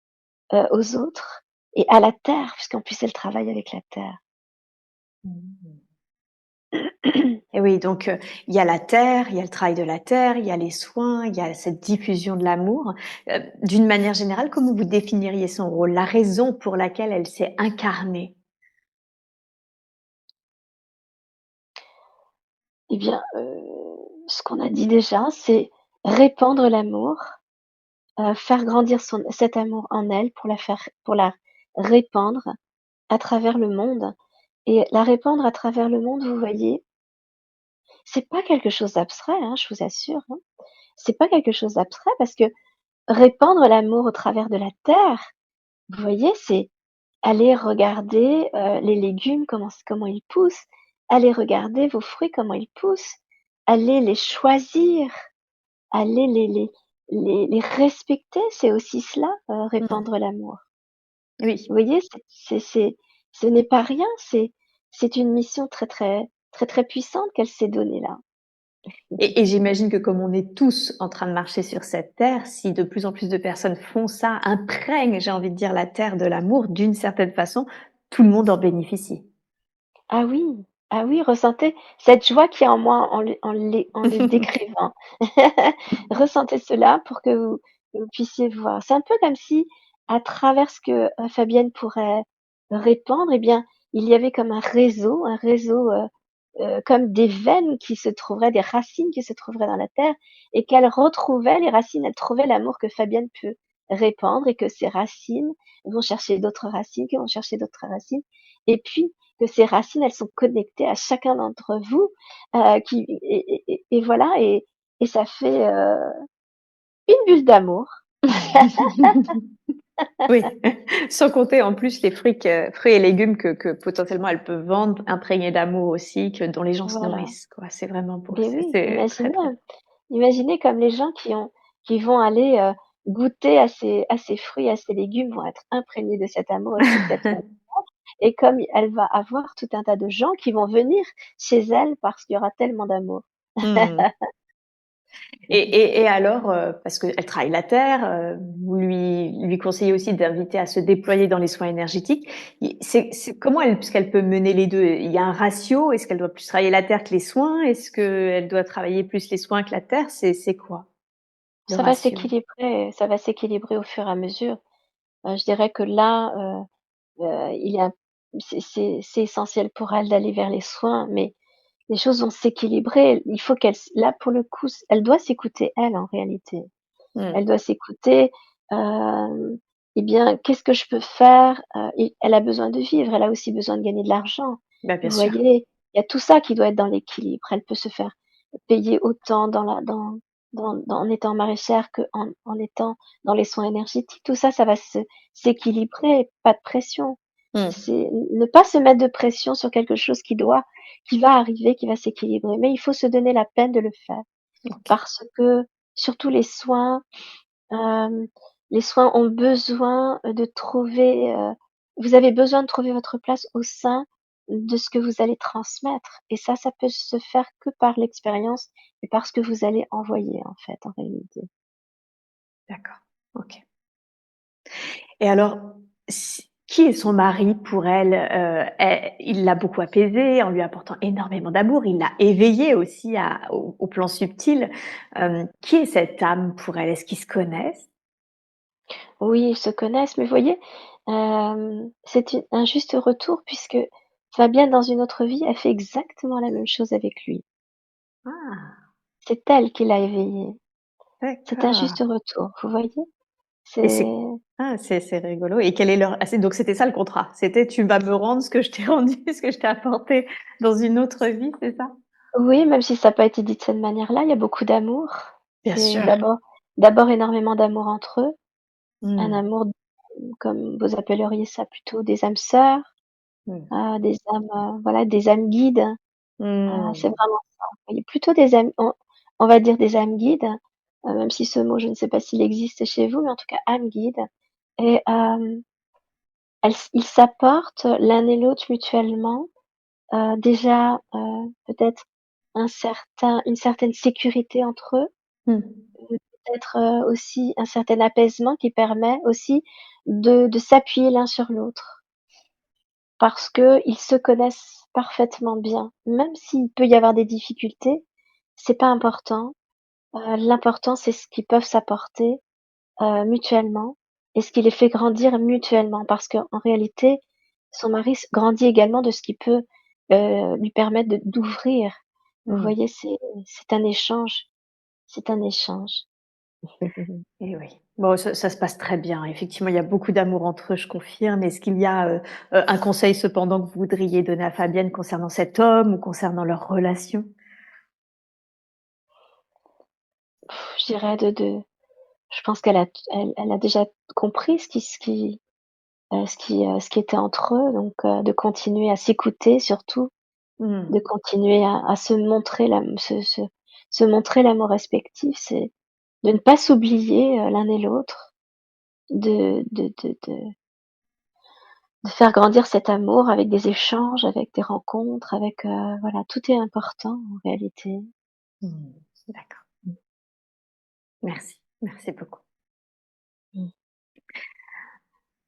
aux autres et à la terre, puisqu'en plus elle travaille avec la terre. Mmh. Et oui, donc il y a la terre, il y a le travail de la terre, il y a les soins, il y a cette diffusion de l'amour. D'une manière générale, comment vous définiriez son rôle? La raison pour laquelle elle s'est incarnée? Eh bien, ce qu'on a dit déjà, c'est répandre l'amour, faire grandir cet amour en elle pour la répandre à travers le monde, et la répandre à travers le monde, vous voyez, c'est pas quelque chose d'abstrait, hein, je vous assure, hein. C'est pas quelque chose d'abstrait, parce que répandre l'amour au travers de la terre, vous voyez, c'est aller regarder, les légumes, comment ils poussent, aller regarder vos fruits, comment ils poussent, aller les choisir, aller les respecter, c'est aussi cela, Mmh. répandre l'amour. Oui. Vous voyez, ce n'est pas rien, c'est une mission très, très, très, très puissante qu'elle s'est donnée là. Et j'imagine que comme on est tous en train de marcher sur cette terre, si de plus en plus de personnes font ça, imprègnent, j'ai envie de dire, la terre de l'amour, d'une certaine façon, tout le monde en bénéficie. Ah oui, ah oui, ressentez cette joie qui est en moi en le décrivant. Ressentez cela pour que vous puissiez voir. C'est un peu comme si, à travers ce que, Fabienne pourrait répandre, eh bien, il y avait comme un réseau, comme des veines qui se trouveraient, des racines qui se trouveraient dans la terre, et qu'elle retrouvait les racines, elle trouvait l'amour que Fabienne peut répandre, et que ces racines vont chercher d'autres racines, qui vont chercher d'autres racines, et puis que ces racines, elles sont connectées à chacun d'entre vous, et voilà, et ça fait une bulle d'amour. Oui, sans compter en plus les fruits et légumes que potentiellement elles peuvent vendre, imprégnés d'amour aussi, que dont les gens se Voilà. nourrissent, quoi. C'est vraiment beau. Mais oui, C'est très, très beau. imaginez comme les gens qui vont aller goûter à ces fruits, à ces légumes vont être imprégnés de cet amour aussi de cette famille. Et comme elle va avoir tout un tas de gens qui vont venir chez elle parce qu'il y aura tellement d'amour. Mmh. Et alors, parce qu'elle travaille la terre, vous lui conseillez aussi d'inviter à se déployer dans les soins énergétiques. C'est comment elle, puisqu'elle peut mener les deux, il y a un ratio? Est-ce qu'elle doit plus travailler la terre que les soins? Est-ce qu'elle doit travailler plus les soins que la terre? C'est quoi le ratio? Ça va s'équilibrer au fur et à mesure. Je dirais que là, il y a c'est essentiel pour elle d'aller vers les soins, mais les choses vont s'équilibrer. Il faut qu'elle s là, pour le coup, elle doit s'écouter elle, en réalité. Mmh. Elle doit s'écouter, hem, eh bien, qu'est-ce que je peux faire? Et elle a besoin de vivre, elle a aussi besoin de gagner de l'argent. Bah, bien Vous sûr. voyez? Il y a tout ça qui doit être dans l'équilibre. Elle peut se faire payer autant en étant maraîchère qu'en étant dans les soins énergétiques. Tout ça, ça va s'équilibrer, pas de pression. Mmh. C'est ne pas se mettre de pression sur quelque chose qui va arriver, qui va s'équilibrer, mais il faut se donner la peine de le faire OK. parce que surtout Hem, les soins ont besoin de trouver, vous avez besoin de trouver votre place au sein de ce que vous allez transmettre, et ça peut se faire que par l'expérience et par ce que vous allez envoyer, en fait, en réalité. D'accord. OK. Et alors, qui est son mari pour elle? Il l'a beaucoup apaisée en lui apportant énormément d'amour. Il l'a éveillée aussi au plan subtil. Qui est cette âme pour elle? Est-ce qu'ils se connaissent? Oui, ils se connaissent, mais vous voyez, c'est une un juste retour puisque Fabienne, dans une autre vie, a fait exactement la même chose avec lui. Ah, C'est elle qui l'a éveillé. C'est un d'accord. juste retour, vous voyez? Et C'est c'est rigolo. Et quel est leur donc c'était ça le contrat? C'était: «Tu vas me rendre ce que je t'ai rendu, ce que je t'ai apporté dans une autre vie», c'est ça? Oui, même si ça a pas été dit de cette manière-là, il y a beaucoup d'amour. Bien C'est sûr. d'abord énormément d'amour entre eux, un Mmh. amour, comme vous appelleriez ça plutôt des âmes sœurs, Mmh. des âmes, voilà, des âmes guides, c'est Mmh. vraiment ça. Oui, plutôt des âmes, on va dire des âmes guides, même si ce mot, je ne sais pas s'il existe chez vous, mais en tout cas âmes guides, et ils s'apportent l'un et l'autre mutuellement, déjà, peut-être une certaine sécurité entre eux. Mmh. Peut-être, aussi un certain apaisement qui permet aussi de s'appuyer l'un sur l'autre. Parce qu'ils se connaissent parfaitement bien. Même s'il peut y avoir des difficultés, c'est pas important. L'important, c'est ce qu'ils peuvent s'apporter, mutuellement, et ce qui les fait grandir mutuellement. Parce qu'en réalité, son mari grandit également de ce qui peut, lui permettre d'ouvrir. Vous Mmh. voyez, c'est un échange, c'est un échange. Et oui. Bon, ça se passe très bien. Effectivement, il y a beaucoup d'amour entre eux, je confirme. Est-ce qu'il y a, un conseil cependant que vous voudriez donner à Fabienne concernant cet homme ou concernant leur relation? Je dirais je pense elle a déjà compris ce qui était entre eux, donc de continuer à s'écouter surtout, Mmh. de continuer à se montrer l'amour respectif, c'est de ne pas s'oublier, l'un et l'autre, de faire grandir cet amour avec des échanges, avec des rencontres, avec, voilà, tout est important en réalité. Mmh. D'accord. Merci. Merci beaucoup. Mmh.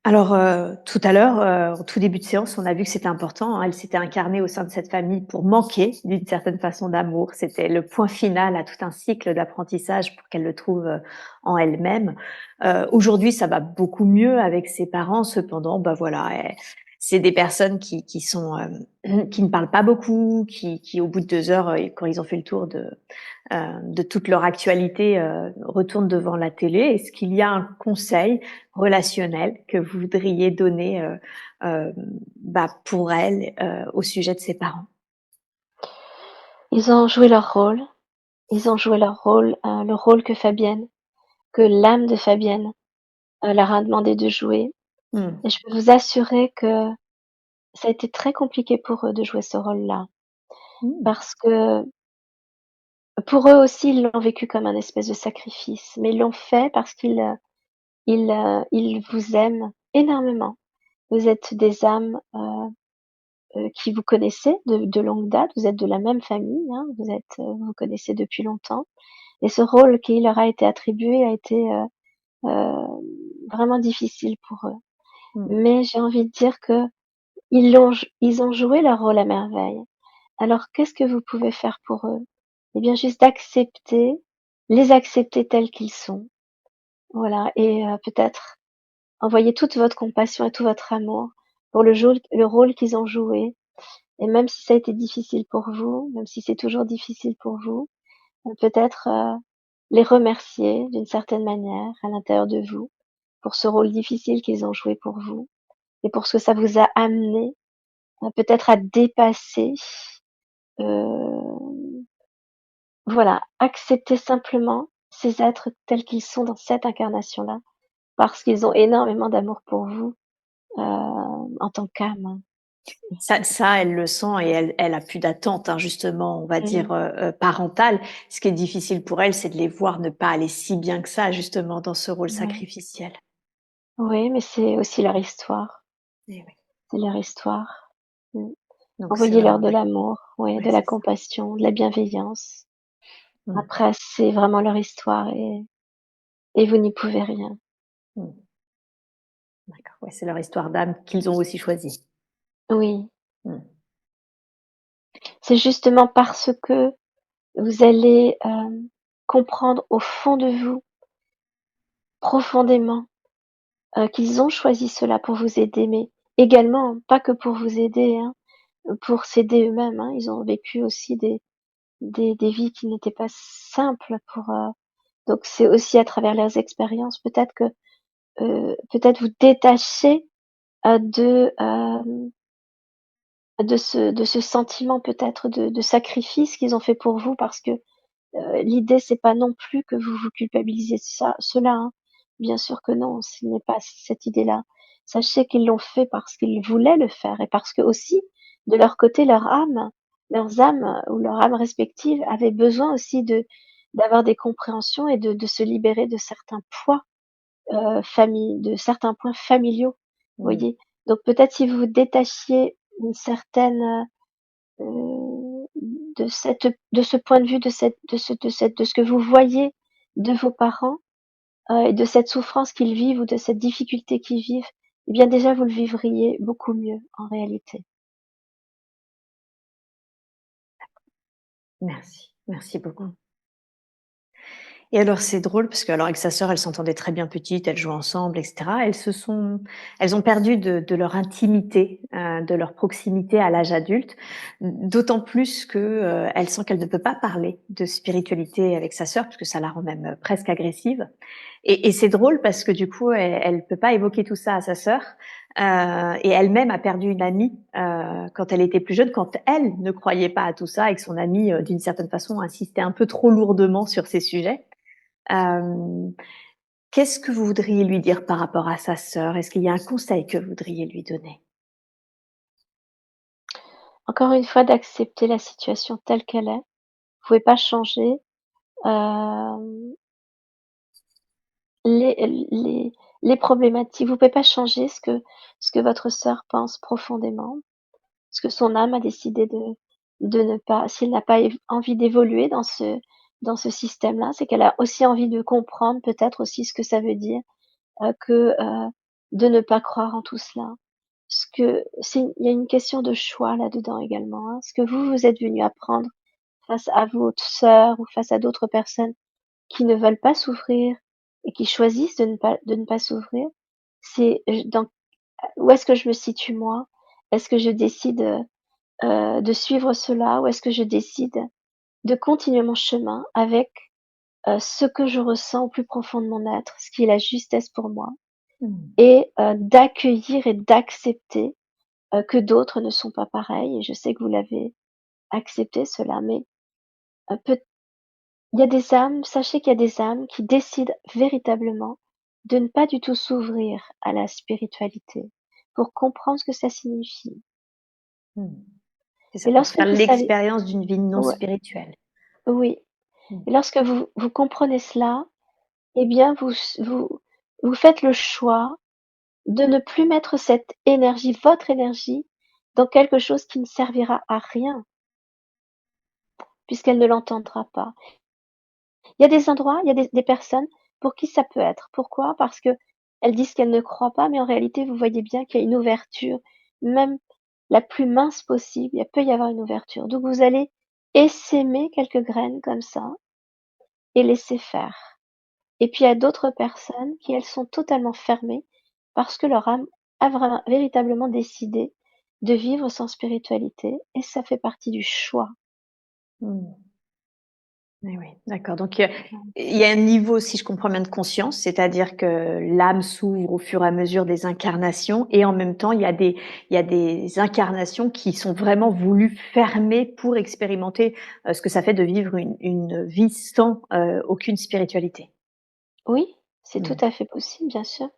Alors, tout à l'heure, au tout début de séance, on a vu que c'était important, hein. Elle s'était incarnée au sein de cette famille pour manquer d'une certaine façon d'amour. C'était le point final à tout un cycle d'apprentissage pour qu'elle le trouve, en elle-même. Aujourd'hui, ça va beaucoup mieux avec ses parents. Cependant, bah, voilà, c'est des personnes qui sont, qui ne parlent pas beaucoup, qui au bout de 2 heures, quand ils ont fait le tour de toute leur actualité, retournent devant la télé. Est-ce qu'il y a un conseil relationnel que vous voudriez donner, pour elles, au sujet de ses parents? Ils ont joué leur rôle, ils ont joué leur rôle, le rôle que l'âme de Fabienne, leur a demandé de jouer, Mmh. et je peux vous assurer que ça a été très compliqué pour eux de jouer ce rôle-là. Mmh. Parce que pour eux aussi, ils l'ont vécu comme un espèce de sacrifice, mais ils l'ont fait parce qu'ils vous aiment énormément. Vous êtes des âmes, qui vous connaissez de longue date, vous êtes de la même famille, hein, vous vous connaissez depuis longtemps, et ce rôle qui leur a été attribué a été, vraiment difficile pour eux. Mmh. Mais j'ai envie de dire que ils ont joué leur rôle à merveille. Alors qu'est-ce que vous pouvez faire pour eux? Eh bien juste d'accepter, les accepter tels qu'ils sont, voilà, et peut-être envoyer toute votre compassion et tout votre amour pour le rôle qu'ils ont joué, et même si ça a été difficile pour vous, même si c'est toujours difficile pour vous, peut-être, les remercier d'une certaine manière à l'intérieur de vous, pour ce rôle difficile qu'ils ont joué pour vous et pour ce que ça vous a amené, peut-être à dépasser, heu, voilà, accepter simplement ces êtres tels qu'ils sont dans cette incarnation-là, parce qu'ils ont énormément d'amour pour vous, en tant qu'âme, hein. Ça, elle le sent et elle a plus d'attente, hein, justement, on va Mmh. dire, parentale. Ce qui est difficile pour elle, c'est de les voir ne pas aller si bien que ça, justement, dans ce rôle Ouais. sacrificiel. Oui, mais c'est aussi leur histoire, Eh oui, c'est leur histoire. Mmh. donc c'est Envoyez-leur vraiment de ouais, l'amour, ouais, ouais, de la c'est ça. compassion, de la bienveillance. Mmh, Après, c'est vraiment leur histoire, et vous n'y pouvez rien. mmh, d'accord, ouais, c'est leur histoire d'âme qu'ils ont aussi choisie. Oui, Mmh, c'est justement parce que vous allez, comprendre au fond de vous, profondément, qu'ils ont choisi cela pour vous aider, mais également pas que pour vous aider, hein, pour s'aider eux-mêmes, hein. Ils ont vécu aussi des vies qui n'étaient pas simples pour, donc c'est aussi à travers leurs expériences, peut-être que, peut-être vous détacher, de ce sentiment peut-être de sacrifice qu'ils ont fait pour vous, parce que, l'idée c'est pas non plus que vous vous culpabilisiez de cela, hein. Bien sûr que non, ce n'est pas cette idée-là. Sachez qu'ils l'ont fait parce qu'ils voulaient le faire, et parce que aussi, de leur côté, leurs âmes, ou leurs âmes respectives avaient besoin aussi d'avoir des compréhensions et de se libérer de certains poids, de certains points familiaux, mmh, voyez? Donc peut-être si vous vous détachiez une certaine, heu, de ce point de vue, de ce que vous voyez de vos parents, et de cette souffrance qu'ils vivent ou de cette difficulté qu'ils vivent, eh bien déjà vous le vivriez beaucoup mieux en réalité. merci, merci beaucoup. Mmh. Et alors c'est drôle parce que alors avec sa sœur, elles s'entendaient très bien petites, elles jouaient ensemble et cetera. Elles ont perdu de leur intimité, de leur proximité à l'âge adulte, d'autant plus que, elle sent qu'elle ne peut pas parler de spiritualité avec sa sœur parce que ça la rend même, presque agressive. Et c'est drôle parce que du coup, elle peut pas évoquer tout ça à sa sœur, et elle-même a perdu une amie, quand elle était plus jeune, quand elle ne croyait pas à tout ça et que son amie, d'une certaine façon, insistait un peu trop lourdement sur ces sujets. Hem, qu'est-ce que vous voudriez lui dire par rapport à sa sœur? Est-ce qu'il y a un conseil que vous voudriez lui donner? Encore une fois, d'accepter la situation telle qu'elle est. Vous pouvez pas changer, hem, les les problématiques, vous pouvez pas changer ce que votre sœur pense profondément, ce que son âme a décidé de ne pas, si elle n'a pas envie d'évoluer dans ce système-là, c'est qu'elle a aussi envie de comprendre peut-être aussi ce que ça veut dire, de ne pas croire en tout cela. Il y a une question de choix là-dedans également, hein. Ce que vous êtes venu apprendre face à votre sœur ou face à d'autres personnes qui ne veulent pas souffrir et qui choisissent de ne pas souffrir, c'est, dans où est-ce que je me situe moi? est-ce que je décide, de suivre cela ou est-ce que je décide de continuer mon chemin avec, ce que je ressens au plus profond de mon être, ce qui est la justesse pour moi Mmh. et d'accueillir et d'accepter, que d'autres ne sont pas pareils et je sais que vous l'avez accepté cela, mais peut il y a des âmes, sachez qu'il y a des âmes qui décident véritablement de ne pas du tout s'ouvrir à la spiritualité pour comprendre ce que ça signifie. Mmh. C'est Et ça, pour lorsque faire vous savez, l'expérience d'une vie non ouais, spirituelle. oui, Mmh. et lorsque vous comprenez cela, eh bien vous faites le choix de ne plus mettre cette énergie, votre énergie, dans quelque chose qui ne servira à rien, puisqu'elle ne l'entendra pas. Il y a des endroits, il y a des personnes pour qui ça peut être. Pourquoi? Parce qu'elles disent qu'elles ne croient pas, mais en réalité, vous voyez bien qu'il y a une ouverture, même la plus mince possible, il peut y avoir une ouverture. Donc vous allez essaimer quelques graines comme ça et laisser faire. Et puis il y a d'autres personnes qui, elles, sont totalement fermées parce que leur âme a vraiment véritablement décidé de vivre sans spiritualité et ça fait partie du choix. Mmh. Eh oui, d'accord. Donc, il y a un niveau, si je comprends bien, de conscience, c'est-à-dire que l'âme s'ouvre au fur et à mesure des incarnations et en même temps, il y a des incarnations qui sont vraiment voulues fermer pour expérimenter ce que ça fait de vivre une vie sans aucune spiritualité. Oui, c'est tout Mmh. à fait possible, bien sûr.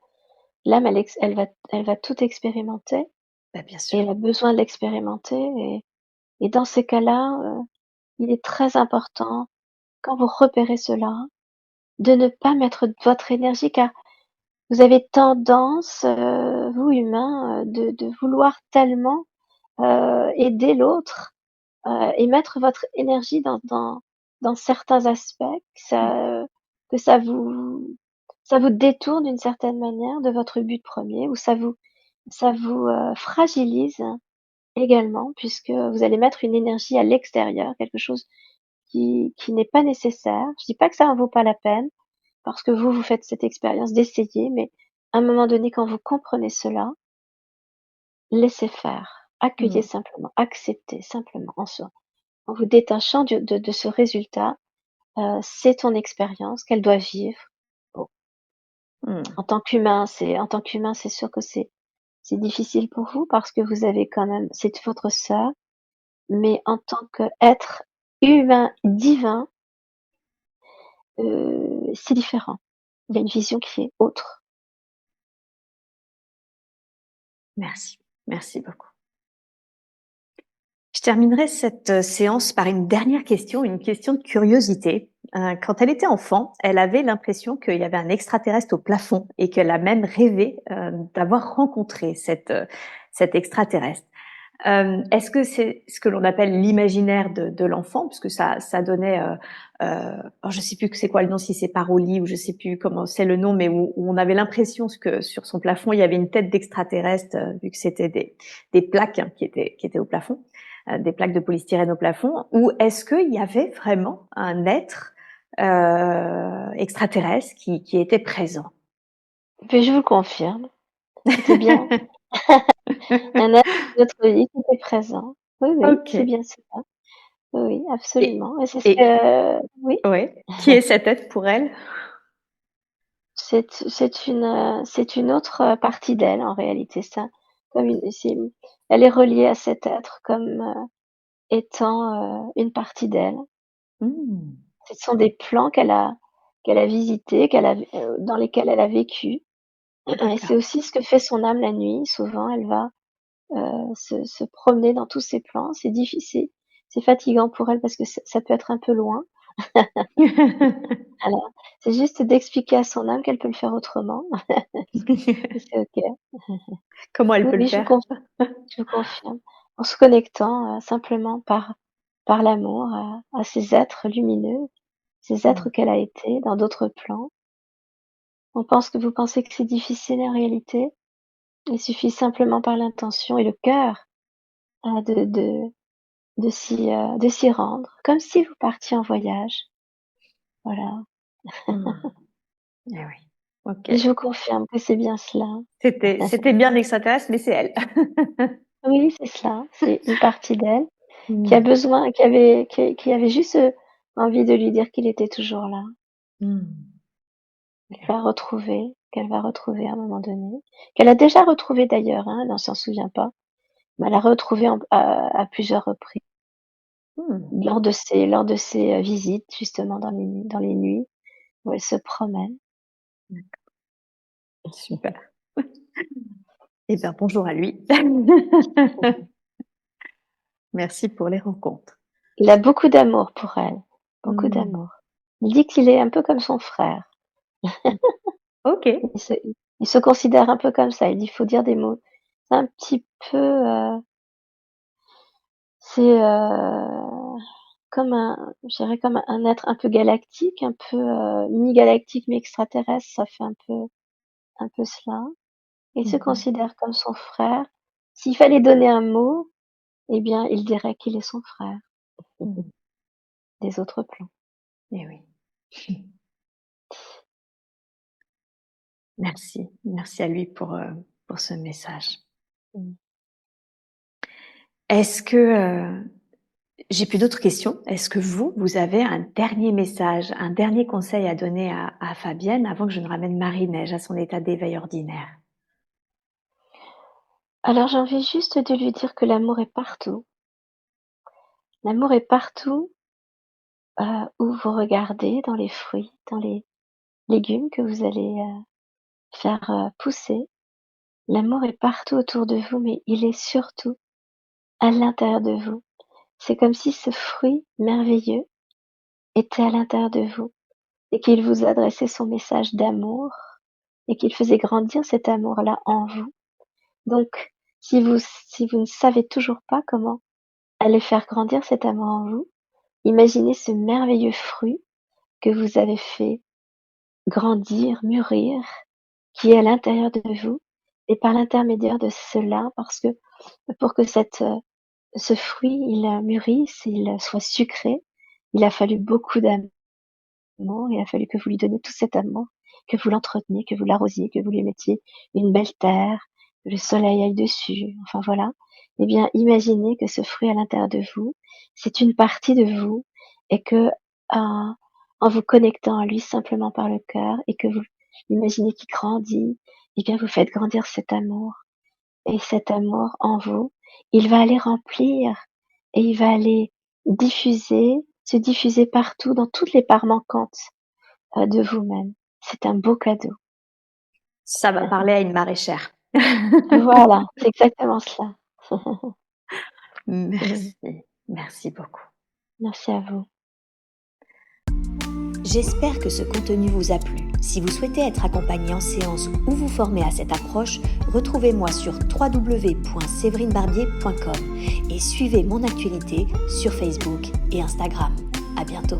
L'âme, elle va tout expérimenter Bah, bien et sûr. elle a besoin de l'expérimenter et dans ces cas-là, il est très important, quand vous repérez cela, de ne pas mettre votre énergie car vous avez tendance, vous humains, de vouloir tellement, aider l'autre, et mettre votre énergie dans certains aspects que ça vous détourne d'une certaine manière de votre but premier ou ça vous, fragilise également puisque vous allez mettre une énergie à l'extérieur, quelque chose qui n'est pas nécessaire. Je dis pas que ça en vaut pas la peine, parce que vous faites cette expérience d'essayer, mais à un moment donné, quand vous comprenez cela, laissez faire, accueillez Mmh. simplement, acceptez simplement en soi. En vous détachant de ce résultat, c'est ton expérience qu'elle doit vivre. Bon, Mmh. en tant qu'humain, c'est sûr que c'est difficile pour vous parce que vous avez quand même, c'est votre sœur, mais en tant qu'être humain divin, c'est différent. Il y a une vision qui est autre. Merci. Merci beaucoup. Je terminerai cette séance par une dernière question, une question de curiosité. Quand elle était enfant, elle avait l'impression qu'il y avait un extraterrestre au plafond et qu'elle a même rêvé d'avoir rencontré cet extraterrestre. Est-ce que c'est ce que l'on appelle l'imaginaire de l'enfant, puisque ça donnait, alors je sais plus que c'est quoi le nom, si c'est Paroli ou je sais plus comment c'est le nom, mais où on avait l'impression que sur son plafond il y avait une tête d'extraterrestre, vu que c'était des plaques hein, qui étaient au plafond, des plaques de polystyrène au plafond, ou est-ce qu'il y avait vraiment un être extraterrestre qui était présent? Mais je vous confirme, c'était bien un être de notre vie qui était présent. Oui, oui, c'est Ok. bien cela. Oui, oui, Et, absolument et c'est ce et que oui, ouais, qui est cette tête pour elle? c'est une autre, partie d'elle en réalité, ça comme elle est reliée à cet être comme, étant, une partie d'elle. Hmm. Ce sont des plans qu'elle a visités, dans lesquels elle a vécu et c'est D'accord. aussi ce que fait son âme la nuit. Souvent, elle va, se promener dans tous ces plans. C'est difficile, c'est fatigant pour elle parce que ça peut être un peu loin. Alors, c'est juste d'expliquer à son âme qu'elle peut le faire autrement et c'est OK. Comment elle Oui, peut le oui, je vous faire? conf je vous confirme. En se connectant, simplement par l'amour à ces êtres lumineux, ces êtres Hmm. qu'elle a été dans d'autres plans. Vous pensez que c'est difficile en réalité? Il suffit simplement par l'intention et le cœur, de s'y rendre, comme si vous partiez en voyage. Voilà. Hmm. Eh oui. Ok. Et je vous confirme que c'est bien cela. C'était bien l'extraterrestre, mais c'est elle. Oui, c'est cela, c'est une partie d'elle qui a Mmh. besoin, qui avait juste, envie de lui dire qu'il était toujours là, Mmh. qu'elle va retrouver à un moment donné, qu'elle a déjà retrouvé d'ailleurs, hein, elle ne s'en souvient pas, mais elle a retrouvé à plusieurs reprises Mmh. lors de ses, visites justement dans les nuits où elle se promène. Super. Eh bien, bonjour à lui. Merci pour les rencontres. Il a beaucoup d'amour pour elle, beaucoup Mmh. d'amour. Il dit qu'il est un peu comme son frère. OK. Il se il se considère un peu comme ça. Il dit: «Faut dire des mots». C'est un petit peu, c'est, comme je dirais comme un être un peu galactique, un peu, mi-galactique, mi-extraterrestre, ça fait un peu cela. Il se Mmh mh. considère comme son frère. S'il fallait donner un mot, eh bien, il dirait qu'il est son frère Mmh. des autres plans. Eh oui. Merci. Merci à lui pour ce message. Mmh. Est-ce que, j'ai plus d'autres questions. Est-ce que vous avez un dernier message, un dernier conseil à donner à Fabienne avant que je ne ramène Marie-Neige à son état d'éveil ordinaire? Alors j'ai envie juste de lui dire que l'amour est partout. L'amour est partout, où vous regardez, dans les fruits, dans les légumes que vous allez, faire, pousser. L'amour est partout autour de vous, mais il est surtout à l'intérieur de vous. C'est comme si ce fruit merveilleux était à l'intérieur de vous et qu'il vous adressait son message d'amour et qu'il faisait grandir cet amour-là en vous. Donc, si vous ne savez toujours pas comment aller faire grandir cet amour en vous, imaginez ce merveilleux fruit que vous avez fait grandir, mûrir, qui est à l'intérieur de vous et par l'intermédiaire de cela, parce que pour que ce fruit, il mûrisse, il soit sucré, il a fallu beaucoup d'amour, il a fallu que vous lui donniez tout cet amour, que vous l'entreteniez, que vous l'arrosiez, que vous lui mettiez une belle terre, que le soleil aille dessus, enfin voilà. Eh bien, imaginez que ce fruit à l'intérieur de vous, c'est une partie de vous et que, en vous connectant à lui simplement par le cœur et que vous imaginez qu'il grandit, eh bien, vous faites grandir cet amour. Et cet amour en vous, il va aller remplir et il va aller se diffuser partout dans toutes les parts manquantes, de vous-même. C'est un beau cadeau. Ça va parler à une maraîchère. Voilà, c'est exactement cela. Merci, merci beaucoup. Merci à vous. J'espère que ce contenu vous a plu. Si vous souhaitez être accompagné en séance ou vous former à cette approche, retrouvez-moi sur www.séverinebarbier.com et suivez mon actualité sur Facebook et Instagram. À bientôt.